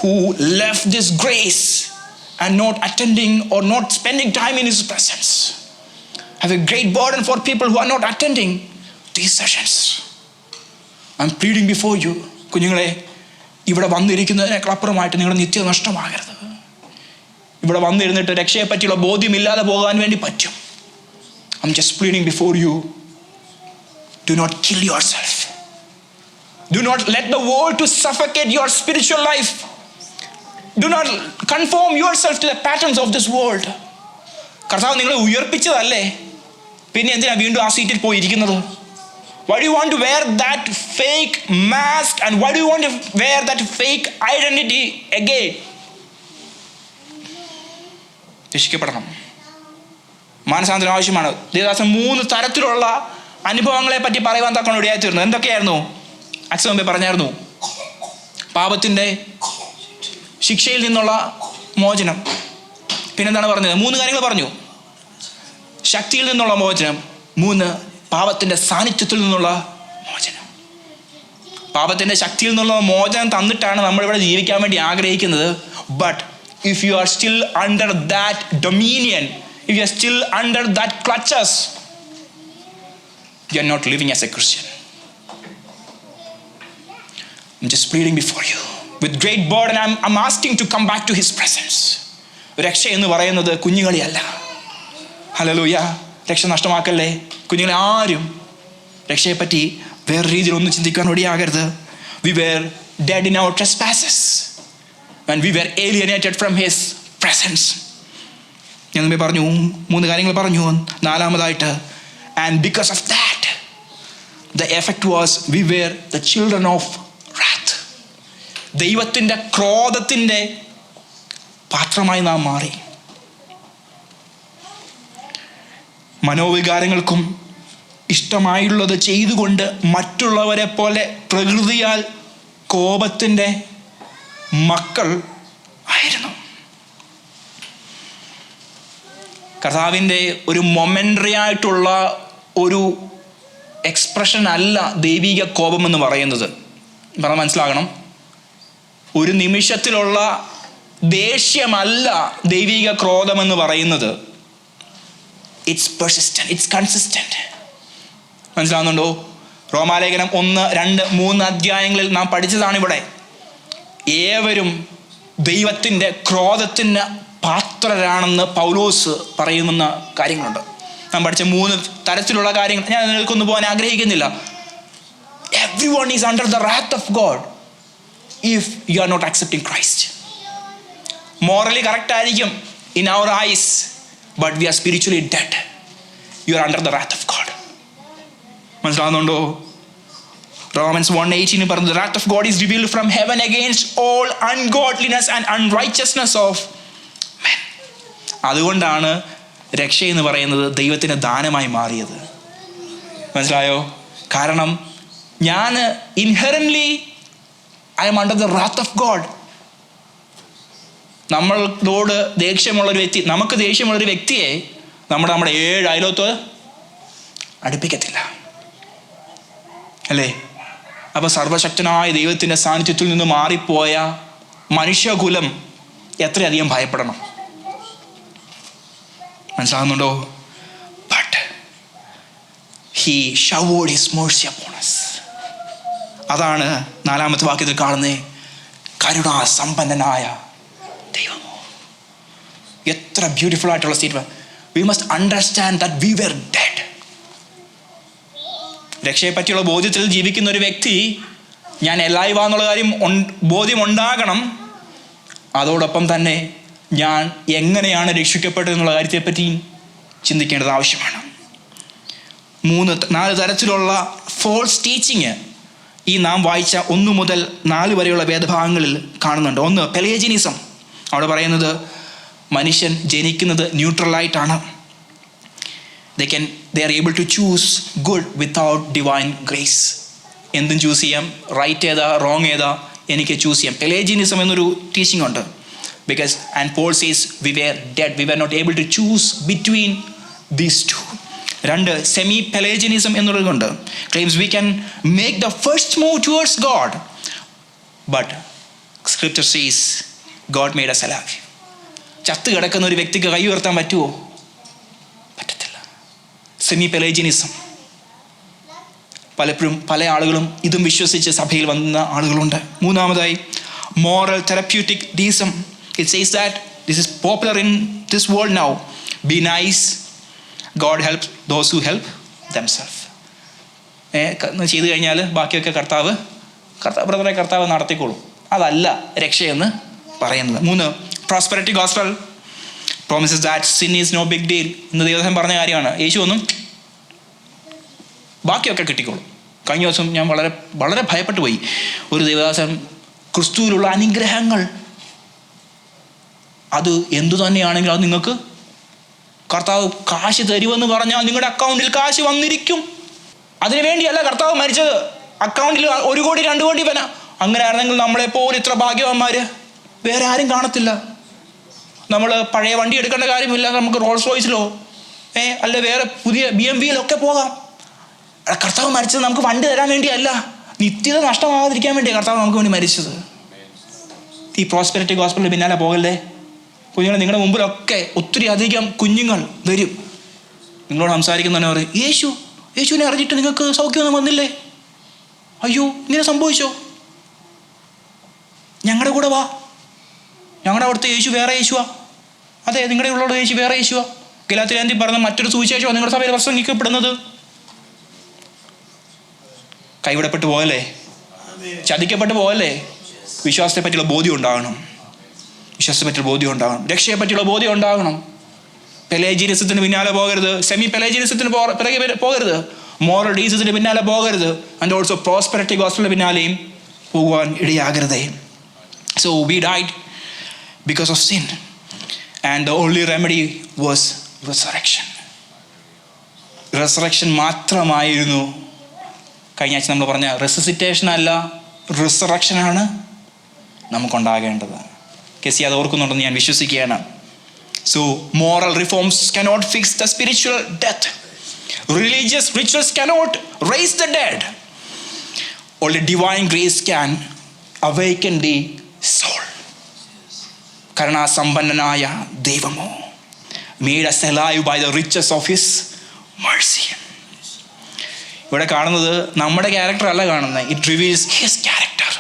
who left this grace and not attending or not spending time in His presence. I have a great burden for people who are not attending these sessions. I'm pleading before you, കുഞ്ഞുങ്ങളെ, ഇവിടെ വന്നിരിക്കുന്നതിനേക്കാൾ അപ്പുറമായിട്ട് നിങ്ങളുടെ നിത്യ നഷ്ടമാകരുത്. ഇവിടെ വന്നിരുന്നിട്ട് രക്ഷയെ പറ്റിയുള്ള ബോധ്യമില്ലാതെ പോകാൻ വേണ്ടി പറ്റും. I'm just pleading before you, do not kill yourself. Do not let the world to suffocate your spiritual life. Do not conform yourself to the patterns of this world. കർത്താവ് നിങ്ങളെ ഉയർപ്പിച്ചതല്ലേ, പിന്നെ എന്തിനാ വീണ്ടും ആ സീറ്റിൽ പോയിരിക്കുന്നത്? Why do you want to wear that fake mask and why do you want to wear that fake identity again? രക്ഷിക്കപ്പെടണം. മാനസാന്തരം ആവശ്യമാണ്. ദേവദാസൻ 3 തരത്തിലുള്ള അനുഭവങ്ങളെ പറ്റി പറയുവാൻ തക്കണം ഇടയായി തീർന്നു. എന്തൊക്കെയായിരുന്നു? അച്ഛൻ മുമ്പേ പറഞ്ഞായിരുന്നു. പാപത്തിൻ്റെ ശിക്ഷയിൽ നിന്നുള്ള മോചനം. പിന്നെന്താണ് പറഞ്ഞത്? 3 കാര്യങ്ങൾ പറഞ്ഞു. ശക്തിയിൽ നിന്നുള്ള മോചനം. 3 പാപത്തിൻ്റെ സാന്നിധ്യത്തിൽ നിന്നുള്ള മോചനം. പാപത്തിൻ്റെ ശക്തിയിൽ നിന്നുള്ള മോചനം തന്നിട്ടാണ് നമ്മളിവിടെ ജീവിക്കാൻ വേണ്ടി ആഗ്രഹിക്കുന്നത്. But if you are still under that dominion, if you are still under that clutches, you are not living as a Christian. I'm just pleading before you with great burden. I'm asking to come back to His presence. രക്ഷ എന്ന് പറയുന്നത് കുഞ്ഞുകളിയല്ല. ഹല്ലേലൂയ. രക്ഷ നഷ്ടമാക്കല്ലേ. കുഞ്ഞുങ്ങളെ ആരും രക്ഷയെപ്പറ്റി വേറെ രീതിയിൽ ഒന്നും ചിന്തിക്കാൻ ഇടയാകരുത്. We were dead in our trespasses when we were alienated from His presence. ഞാൻ മുമ്പേ പറഞ്ഞു 3 കാര്യങ്ങൾ പറഞ്ഞു. 4-മതായിട്ട്, and because of that the effect was we were the children of wrath. ദൈവത്തിൻ്റെ ക്രോധത്തിൻ്റെ പാത്രമായി നാം മാറി. മനോവികാരങ്ങൾക്കും ഇഷ്ടമായുള്ളത് ചെയ്തുകൊണ്ട് മറ്റുള്ളവരെ പോലെ പ്രകൃതിയാൽ കോപത്തിൻ്റെ മക്കൾ ആയിരുന്നു. കർത്താവിൻ്റെ ഒരു മൊമെൻ്ററി ആയിട്ടുള്ള ഒരു എക്സ്പ്രഷൻ അല്ല ദൈവിക കോപം എന്ന് പറയുന്നത്. പറഞ്ഞാൽ മനസ്സിലാകണം. ഒരു നിമിഷത്തിലുള്ള ദേഷ്യമല്ല ദൈവിക ക്രോധം എന്ന് പറയുന്നത്. It's persistent, it's consistent. മനസ്സിലാവുന്നുണ്ടോ? റോമാലേഖനം 1, 2, 3 അധ്യായങ്ങളിൽ നാം പഠിച്ചതാണ്. ഇവിടെ ഏവരും ദൈവത്തിൻ്റെ ക്രോധത്തിന് പാത്രരാണെന്ന് പൗലോസ് പറയുന്ന കാര്യങ്ങളുണ്ട്. നാം പഠിച്ച 3 തരത്തിലുള്ള കാര്യങ്ങൾ ഞാൻ നിങ്ങൾക്കൊന്നു പോകാൻ ആഗ്രഹിക്കുന്നില്ല. Everyone is under the wrath of God if you are not accepting Christ. Morally correct ആയിരിക്കും in our eyes, but we are spiritually dead. You are under the wrath of God. മനസ്സിലാവുന്നുണ്ടോ? Romans 1:18 പറഞ്ഞു, the wrath of God is revealed from heaven against all ungodliness and unrighteousness of men. അതുകൊണ്ടാണ് രക്ഷ എന്ന് പറയുന്നത് ദൈവത്തിന് ദാനമായി മാറിയത്. മനസ്സിലായോ? കാരണം ഞാൻ inherently I am under the wrath of God. നമ്മളോട് ദേഷ്യമുള്ളൊരു വ്യക്തി, നമുക്ക് ദേഷ്യമുള്ളൊരു വ്യക്തിയെ നമ്മുടെ 7 അയലോത്ത് അടുപ്പിക്കത്തില്ല, അല്ലേ? അപ്പോൾ സർവശക്തനായ ദൈവത്തിൻ്റെ സാന്നിധ്യത്തിൽ നിന്ന് മാറിപ്പോയ മനുഷ്യകുലം എത്രയധികം ഭയപ്പെടണം. മനസ്സിലാകുന്നുണ്ടോ? But he showered his Mercy upon us. അതാണ് 4-ാമത്തെ വാക്യത്തിൽ കാണുന്നത്. കരുണാസമ്പന്നനായ ദൈവമോ. എത്ര ബ്യൂട്ടിഫുൾ ആയിട്ടുള്ള statement. We must understand that we were dead. രക്ഷയെ പറ്റിയുള്ള ബോധ്യത്തിൽ ജീവിക്കുന്ന ഒരു വ്യക്തി ഞാൻ എല്ലായ്വ എന്നുള്ള കാര്യം ബോധ്യമുണ്ടാകണം. അതോടൊപ്പം തന്നെ ഞാൻ എങ്ങനെയാണ് രക്ഷിക്കപ്പെട്ടതെന്നുള്ള കാര്യത്തെപ്പറ്റി ചിന്തിക്കേണ്ടത് ആവശ്യമാണ്. 4 തരത്തിലുള്ള ഫോൾസ് ടീച്ചിങ് ഈ നാം വായിച്ച 1 മുതൽ 4 വരെയുള്ള വേദഭാഗങ്ങളിൽ കാണുന്നുണ്ട്. 1, പെലേജിനിസം. അവിടെ പറയുന്നത് മനുഷ്യൻ ജനിക്കുന്നത് ന്യൂട്രലായിട്ടാണ്. they are able to choose good without divine grace. എന്തും ചൂസ് ചെയ്യാം. റൈറ്റ് ഏതാ റോങ് ഏതാ എനിക്ക് ചൂസ് ചെയ്യാം. പെലേജിനിസം എന്നൊരു ടീച്ചിങ് ഉണ്ട്. Because and Paul says we were dead, we were not able to choose between these two. രണ്ട്, സെമി പെലേജിനിസം എന്നുള്ളതുകൊണ്ട് claims we can make the first move towards God, but scripture സീസ് ഗോഡ് മെയ്ഡ് us alive. ചത്ത് കിടക്കുന്ന ഒരു വ്യക്തിക്ക് കൈ ഉയർത്താൻ പറ്റുമോ? പറ്റത്തില്ല. Semi Pelagianism. പലപ്പോഴും പല ആളുകളും ഇതും വിശ്വസിച്ച് സഭയിൽ വന്ന ആളുകളുണ്ട്. മൂന്നാമതായി, moral therapeutic deism. It says that this is popular in this world now. Be nice, God help those who help themself. ചെയ്തു കഴിഞ്ഞാൽ ബാക്കിയൊക്കെ കർത്താവ് നടത്തിക്കോളും. അതല്ല രക്ഷയെന്ന് പറയുന്നത്. മൂന്ന്, prosperity gospel promises that sin is no big deal. ഇന്ന് ദൈവം പറഞ്ഞ കാര്യമാണ്. യേശു ഒന്നും ബാക്കിയൊക്കെ കിട്ടിക്കോളും. കഴിഞ്ഞ ദിവസം ഞാൻ വളരെ വളരെ ഭയപ്പെട്ടു പോയി. ഒരു ദേവദാസൻ ക്രിസ്തുവിലുള്ള അനുഗ്രഹങ്ങൾ അത് എന്തു തന്നെയാണെങ്കിലും അത് നിങ്ങൾക്ക് കർത്താവ് കാശ് തരുമെന്ന് പറഞ്ഞാൽ നിങ്ങളുടെ അക്കൗണ്ടിൽ കാശ് വന്നിരിക്കും. അതിനു വേണ്ടിയല്ല കർത്താവ് മരിച്ചത്. അക്കൗണ്ടിൽ 1 കോടി 2 കോടി പന. അങ്ങനെയാണെങ്കിൽ നമ്മളെപ്പോലെ ഇത്ര ഭാഗ്യവാന്മാർ വേറെ ആരും കാണത്തില്ല. നമ്മൾ പഴയ വണ്ടി എടുക്കേണ്ട കാര്യമില്ല. നമുക്ക് റോൾസ് റോയ്സിലോ അല്ല വേറെ പുതിയ BMW-യിലൊക്കെ പോകാം. കർത്താവ് മരിച്ചത് നമുക്ക് വണ്ടി തരാൻ വേണ്ടിയല്ല, നിത്യത നഷ്ടമാകാതിരിക്കാൻ വേണ്ടിയാണ് കർത്താവ് നമുക്ക് വേണ്ടി മരിച്ചത്. ഈ പ്രോസ്പെരിറ്റി ഗോസ്പലിന് പിന്നാലെ പോകല്ലേ. കുഞ്ഞുങ്ങൾ, നിങ്ങളുടെ മുമ്പിലൊക്കെ ഒത്തിരി അധികം കുഞ്ഞുങ്ങൾ വരും. നിങ്ങളോട് സംസാരിക്കുന്നവനെ പറയും, യേശുവിനെ അറിഞ്ഞിട്ട് നിങ്ങൾക്ക് സൗഖ്യമൊന്നും വന്നില്ലേ? അയ്യോ, ഇങ്ങനെ സംഭവിച്ചോ? ഞങ്ങളുടെ കൂടെ വാ. ഞങ്ങളുടെ അവിടുത്തെ യേശു വേറെ യേശുവാ. അതെ, നിങ്ങളുടെ ഉള്ള യേശു വേറെ യേശുവാ. ഗലാത്യർ പറഞ്ഞ മറ്റൊരു സുവിശേഷമാണ് നിങ്ങളുടെ സഭയിൽ പ്രസംഗിക്കപ്പെടുന്നത്. കൈവിടപ്പെട്ടു പോയല്ലേ, ചതിക്കപ്പെട്ടു പോയല്ലേ. വിശ്വാസത്തെ പറ്റിയുള്ള ബോധ്യം ഉണ്ടാകണം. രക്ഷയെ പറ്റിയുള്ള ബോധ്യം ഉണ്ടാകണം. പെലേജിനിസത്തിന് പിന്നാലെ പോകരുത്. സെമി പെലേജിനിസത്തിന് പോകരുത്. മോറൽ ഡീസത്തിന് പിന്നാലെ പോകരുത്. ആൻഡ് ഓൾസോ പ്രോസ്പെരിറ്റി ഗോസ്പലിന് പിന്നാലെയും പോകുവാൻ ഇടയാകരുതേ. So we died because of sin, and the only remedy was resurrection മാത്രമായിരുന്നു. കഴിഞ്ഞ ആഴ്ച നമ്മൾ പറഞ്ഞ റെസിസിറ്റേഷൻ അല്ല, റിസറക്ഷനാണ് നമുക്കുണ്ടാകേണ്ടത്. കെസി അത് ഓർക്കുന്നുണ്ടെന്ന് ഞാൻ വിശ്വസിക്കുകയാണ്. So moral reforms cannot fix the spiritual death. Religious rituals cannot raise the dead. Only divine grace can awaken the soul. കരുണാസമ്പന്നനായ ദൈവമോ made us alive by the riches of his mercy. ഇവിടെ കാണുന്നത് നമ്മുടെ ക്യാരക്ടർ അല്ല കാണുന്നത്. It reveals his character.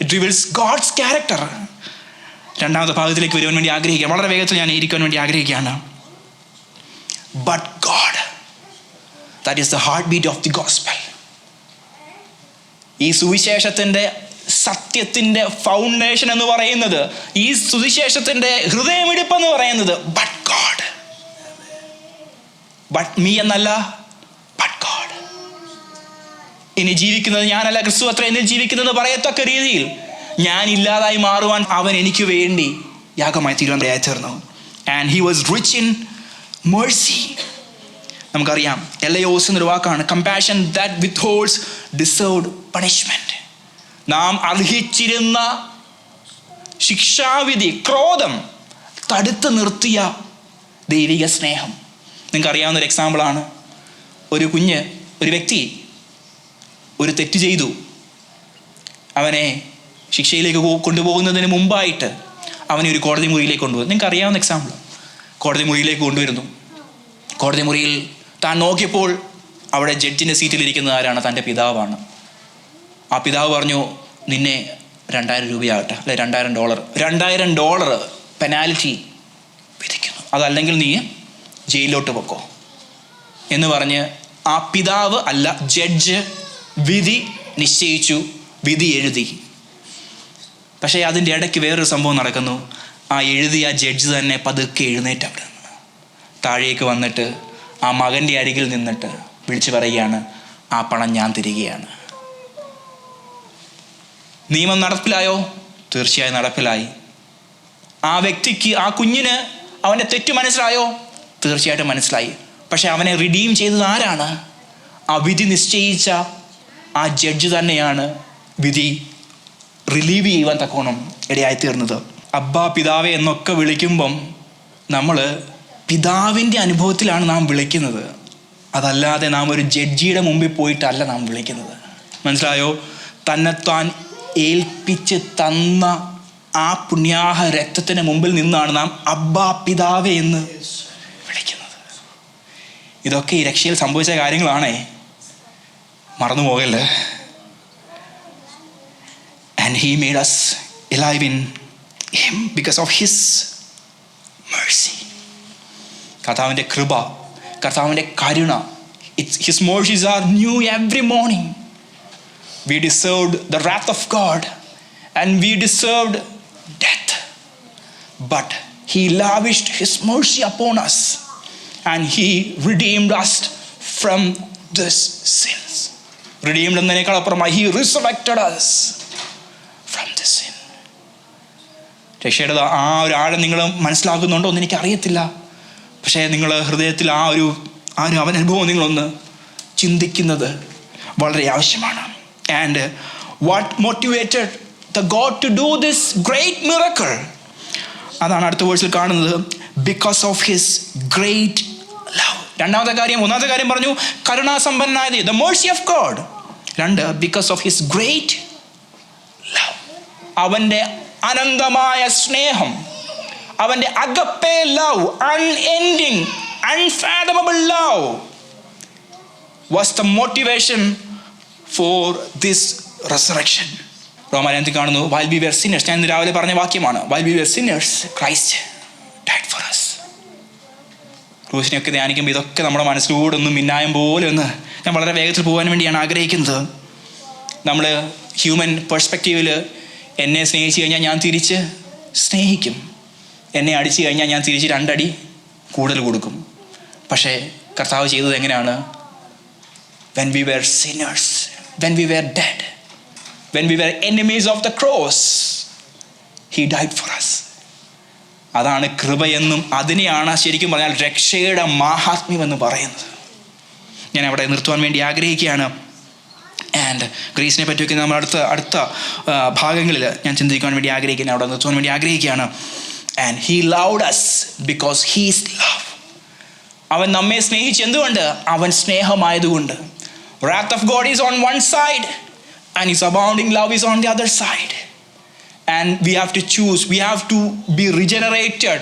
It reveals God's character. രണ്ടാമത്തെ ഭാഗത്തിലേക്ക് വരുവാൻ വേണ്ടി ആഗ്രഹിക്കുക. വളരെ വേഗത്തിൽ ഞാൻ ഇരിക്കുവാൻ വേണ്ടി ആഗ്രഹിക്കുകയാണ്. But God, that is the heart beat of the gospel. ഈ സുവിശേഷത്തിൻ്റെ സത്യത്തിൻ്റെ ഫൗണ്ടേഷൻ എന്ന് പറയുന്നത്, ഈ സുവിശേഷത്തിൻ്റെ ഹൃദയമിടിപ്പെന്ന് പറയുന്നത് ബട്ട് ഗോഡ്. ബട്ട് മീ എന്നല്ല, ബട്ട് ഗോഡ്. ഇനി ജീവിക്കുന്നത് ഞാനല്ല, ക്രിസ്തു അത്ര എന്നിൽ ജീവിക്കുന്നതെന്ന് പറയത്തക്ക രീതിയിൽ ഞാൻ ഇല്ലാതായി മാറുവാൻ അവൻ എനിക്ക് വേണ്ടി യാഗമായി തീരുവാൻ തീർന്നു. And he was rich in mercy. നമുക്കറിയാം, എലയോസ് എന്നൊരു വാക്കാണ്. Compassion that withholds deserved punishment. നാം അർഹിച്ചിരുന്ന ശിക്ഷാവിധി, ക്രോധം തടുത്ത് നിർത്തിയ ദൈവിക സ്നേഹം. നിങ്ങൾക്കറിയാവുന്ന ഒരു എക്സാമ്പിളാണ്. ഒരു വ്യക്തി ഒരു തെറ്റ് ചെയ്തു. അവനെ ശിക്ഷയിലേക്ക് കൊണ്ടുപോകുന്നതിന് മുമ്പായിട്ട് അവനെ ഒരു കോടതി മുറിയിലേക്ക് കൊണ്ടുപോകും. നിങ്ങൾക്ക് അറിയാവുന്ന എക്സാമ്പിൾ. കോടതി മുറിയിലേക്ക് കൊണ്ടുവരുന്നു. കോടതി മുറിയിൽ താൻ നോക്കിയപ്പോൾ അവിടെ ജഡ്ജിൻ്റെ സീറ്റിലിരിക്കുന്നത് ആരാണ്? തൻ്റെ പിതാവാണ്. ആ പിതാവ് പറഞ്ഞു, നിന്നെ 2000 രൂപയാകട്ടെ, അല്ലെ $2000 $2000 പെനാൽറ്റി വിധിക്കുന്നു, അതല്ലെങ്കിൽ നീ ജയിലിലോട്ട് പൊക്കോ എന്ന് പറഞ്ഞ് ആ പിതാവ് അല്ല, ജഡ്ജ് വിധി നിശ്ചയിച്ചു, വിധി എഴുതി. പക്ഷേ അതിൻ്റെ ഇടയ്ക്ക് വേറൊരു സംഭവം നടക്കുന്നു. ആ എഴുതിയ ജഡ്ജ് തന്നെ പതുക്കെ എഴുന്നേറ്റ് അവിടെ നിന്ന് താഴേക്ക് വന്നിട്ട് ആ മകൻ്റെ അരികിൽ നിന്നിട്ട് വിളിച്ചു പറയുകയാണ്, ആ പണം ഞാൻ തരികയാണ്. നിയമം നടപ്പിലായോ? തീർച്ചയായും നടപ്പിലായി. ആ വ്യക്തിക്ക്, ആ കുഞ്ഞിന് അവൻ്റെ തെറ്റ് മനസ്സിലായോ? തീർച്ചയായിട്ടും മനസ്സിലായി. പക്ഷെ അവനെ റിഡീം ചെയ്തത് ആരാണ്? ആ വിധി നിശ്ചയിച്ച ആ ജഡ്ജ് തന്നെയാണ് വിധി റിലീവ് ചെയ്യുവാൻ തക്കോണം ഇടയായിത്തീർന്നത്. അബ്ബാ, പിതാവേ എന്നൊക്കെ വിളിക്കുമ്പം നമ്മൾ പിതാവിൻ്റെ അനുഭവത്തിലാണ് നാം വിളിക്കുന്നത്. അതല്ലാതെ നാം ഒരു ജഡ്ജിയുടെ മുമ്പിൽ പോയിട്ടല്ല നാം വിളിക്കുന്നത്. മനസ്സിലായോ? തന്നെത്താൻ ഏൽപ്പിച്ച് തന്ന ആ പുണ്യാഹ രക്തത്തിന് മുമ്പിൽ നിന്നാണ് നാം അബ്ബാ പിതാവേ എന്ന് വിളിക്കുന്നത്. ഇതൊക്കെ ഈ രക്ഷയിൽ സംഭവിച്ച കാര്യങ്ങളാണേ, മറന്നു പോകല്ലേ. And he made us alive in him because of his mercy. കർത്താവിൻ്റെ കൃപ, കർത്താവിൻ്റെ കരുണ. His mercies are new every morning. We deserved the wrath of God and we deserved death. But he lavished his mercy upon us and he redeemed us from this sins. Redeemed എന്നതിനേക്കാൾ അപ്പുറമായി he resurrected us from this sin. രക്ഷയുടെ ആ ഒരു ആഴം നിങ്ങൾ മനസ്സിലാക്കുന്നുണ്ടോ എന്ന് എനിക്കറിയത്തില്ല. പക്ഷേ നിങ്ങൾ ഹൃദയത്തിൽ ആ ഒരു അവൻ അനുഭവം നിങ്ങളൊന്ന് ചിന്തിക്കുന്നത് വളരെ ആവശ്യമാണ്. And what motivated the God to do this great miracle? അതാണ് അടുത്ത വേഴ്സിൽ കാണുന്നത്. Because of his great love. ഒന്നാമത്തെ കാര്യം പറഞ്ഞു കരുണാസമ്പന്നനായത്, the mercy of God. 2, because of his great love. അവൻ്റെ അനന്തമായ സ്നേഹം, അവൻ്റെ Agape love, unending, unfathomable love was the motivation for this resurrection. റോമാലയത്തിൽ കാണുന്നു while we were sinners. ഞാൻ ഇന്ന് രാവിലെ പറഞ്ഞ വാക്യമാണ്. while we were sinners, Christ died for us. ക്രൂശിനെയൊക്കെ ധ്യാനിക്കുമ്പോൾ ഇതൊക്കെ നമ്മുടെ മനസ്സിലൂടെ ഒന്ന് മിന്നായം പോലെ ഒന്ന് ഞാൻ വളരെ വേഗത്തിൽ പോകാൻ വേണ്ടിയാണ് ആഗ്രഹിക്കുന്നത്. നമ്മൾ ഹ്യൂമൻ പെർസ്പെക്റ്റീവിൽ എന്നെ സ്നേഹിച്ചു കഴിഞ്ഞാൽ ഞാൻ തിരിച്ച് സ്നേഹിക്കും, എന്നെ അടിച്ചു കഴിഞ്ഞാൽ ഞാൻ തിരിച്ച് 2 അടി കൂടുതൽ കൊടുക്കും. പക്ഷേ കർത്താവ് ചെയ്തത് എങ്ങനെയാണ്? when we were sinners, when we were dead, when we were enemies of the cross, he died for us. അതാണ് കൃപയെന്നും അതിനെയാണ് ശരിക്കും പറഞ്ഞാൽ രക്ഷയുടെ മാഹാത്മ്യമെന്ന് പറയുന്നത്. ഞാൻ അവിടെ നിർത്തുവാൻ വേണ്ടി ആഗ്രഹിക്കുകയാണ്. ആൻഡ് ഗ്രേസിനെ പറ്റിയൊക്കെ നമ്മൾ അടുത്ത ഭാഗങ്ങളിൽ ഞാൻ ചിന്തിക്കാൻ വേണ്ടി ആഗ്രഹിക്കുന്നത്, അവിടെ നിർത്തുവാൻ വേണ്ടി ആഗ്രഹിക്കുകയാണ്. And he loved us because he is love. അവൻ നമ്മെ സ്നേഹിച്ച് എന്തുകൊണ്ട്? അവൻ സ്നേഹമായതുകൊണ്ട്. Wrath of God is on one side and his abounding love is on the other side. And we have to choose. We have to be regenerated.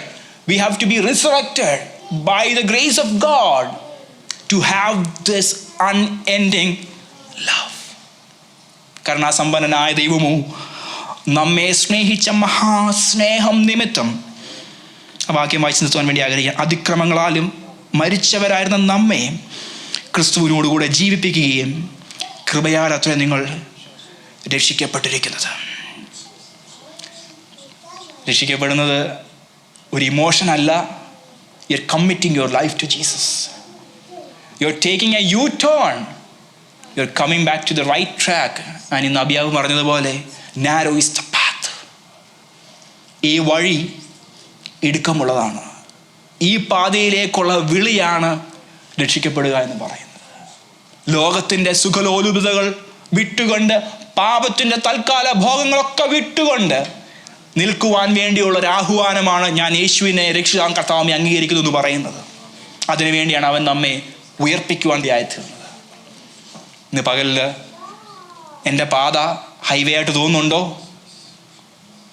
We have to be resurrected by the grace of God to have this unending love. കരുണാസമ്പന്നനായ ദൈവമോ നമ്മെ സ്നേഹിച്ച മഹാസ്നേഹം നിമിത്തം, ആ വാക്യം വായിച്ചു നിർത്തുവാൻ വേണ്ടി ആഗ്രഹിക്കുക, അതിക്രമങ്ങളാലും മരിച്ചവരായിരുന്ന നമ്മെ ക്രിസ്തുവിനോടുകൂടെ ജീവിപ്പിക്കുകയും കൃപയാൽ അത്ര നിങ്ങൾ രക്ഷിക്കപ്പെട്ടിരിക്കുന്നത്. രക്ഷിക്കപ്പെടുന്നത് ഒരു ഇമോഷൻ അല്ല. You are committing your life to Jesus. You are taking a U turn. You are coming back to the right track. And ഇന്ന് അബിയാവ് പറഞ്ഞതുപോലെ നാരോ ഇസ് ദ പാത്ത്. ഈ വഴി ഇടുക്കമുള്ളതാണ്. ഈ പാതയിലേക്കുള്ള വിളിയാണ് രക്ഷിക്കപ്പെടുക എന്ന് പറയുന്നത്. ലോകത്തിൻ്റെ സുഖലോലുപതകൾ വിട്ടുകൊണ്ട്, പാപത്തിൻ്റെ തൽക്കാല ഭോഗങ്ങളൊക്കെ വിട്ടുകൊണ്ട് നിൽക്കുവാൻ വേണ്ടിയുള്ള ഒരു ആഹ്വാനമാണ് ഞാൻ യേശുവിനെ രക്ഷിതാം കർത്താവെ അംഗീകരിക്കുന്നു എന്ന് പറയുന്നത്. അതിനുവേണ്ടിയാണ് അവൻ നമ്മെ ഉയർപ്പിക്കുവാൻ തീരുന്നത്. ഇന്ന് പകലിൽ എൻ്റെ പാത ഹൈവേ ആയിട്ട് തോന്നുന്നുണ്ടോ?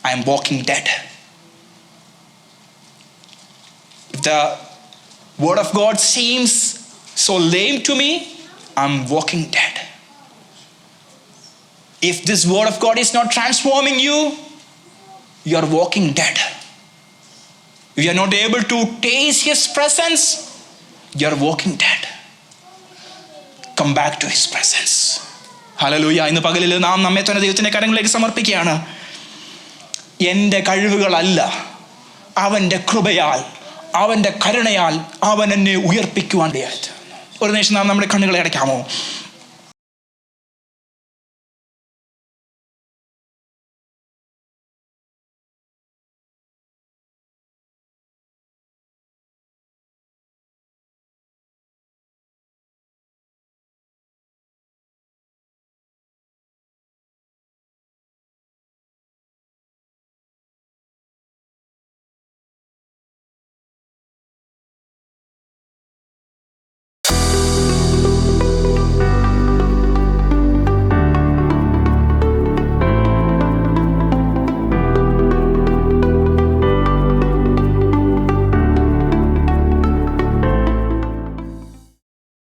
I M walking dead. If the word of God seems so lame to me, I'm walking dead. If this word of God is not transforming you, you are walking dead. If you are not able to taste his presence, you are walking dead. Come back to his presence. Hallelujah. ഇന്ന് പകലിൽ നാം നമ്മെ തന്നെ ദൈവത്തിൻ്റെ കരങ്ങളിലേക്ക് സമർപ്പിക്കുകയാണ്. എൻ്റെ കഴിവുകളല്ല, അവൻ്റെ കൃപയാൽ, അവൻ്റെ കരുണയാൽ അവൻ എന്നെ ഉയർപ്പിക്കുവാൻ. ഒരു നിമിഷം നാം നമ്മുടെ കണ്ണുകളെ അടയ്ക്കാമോ?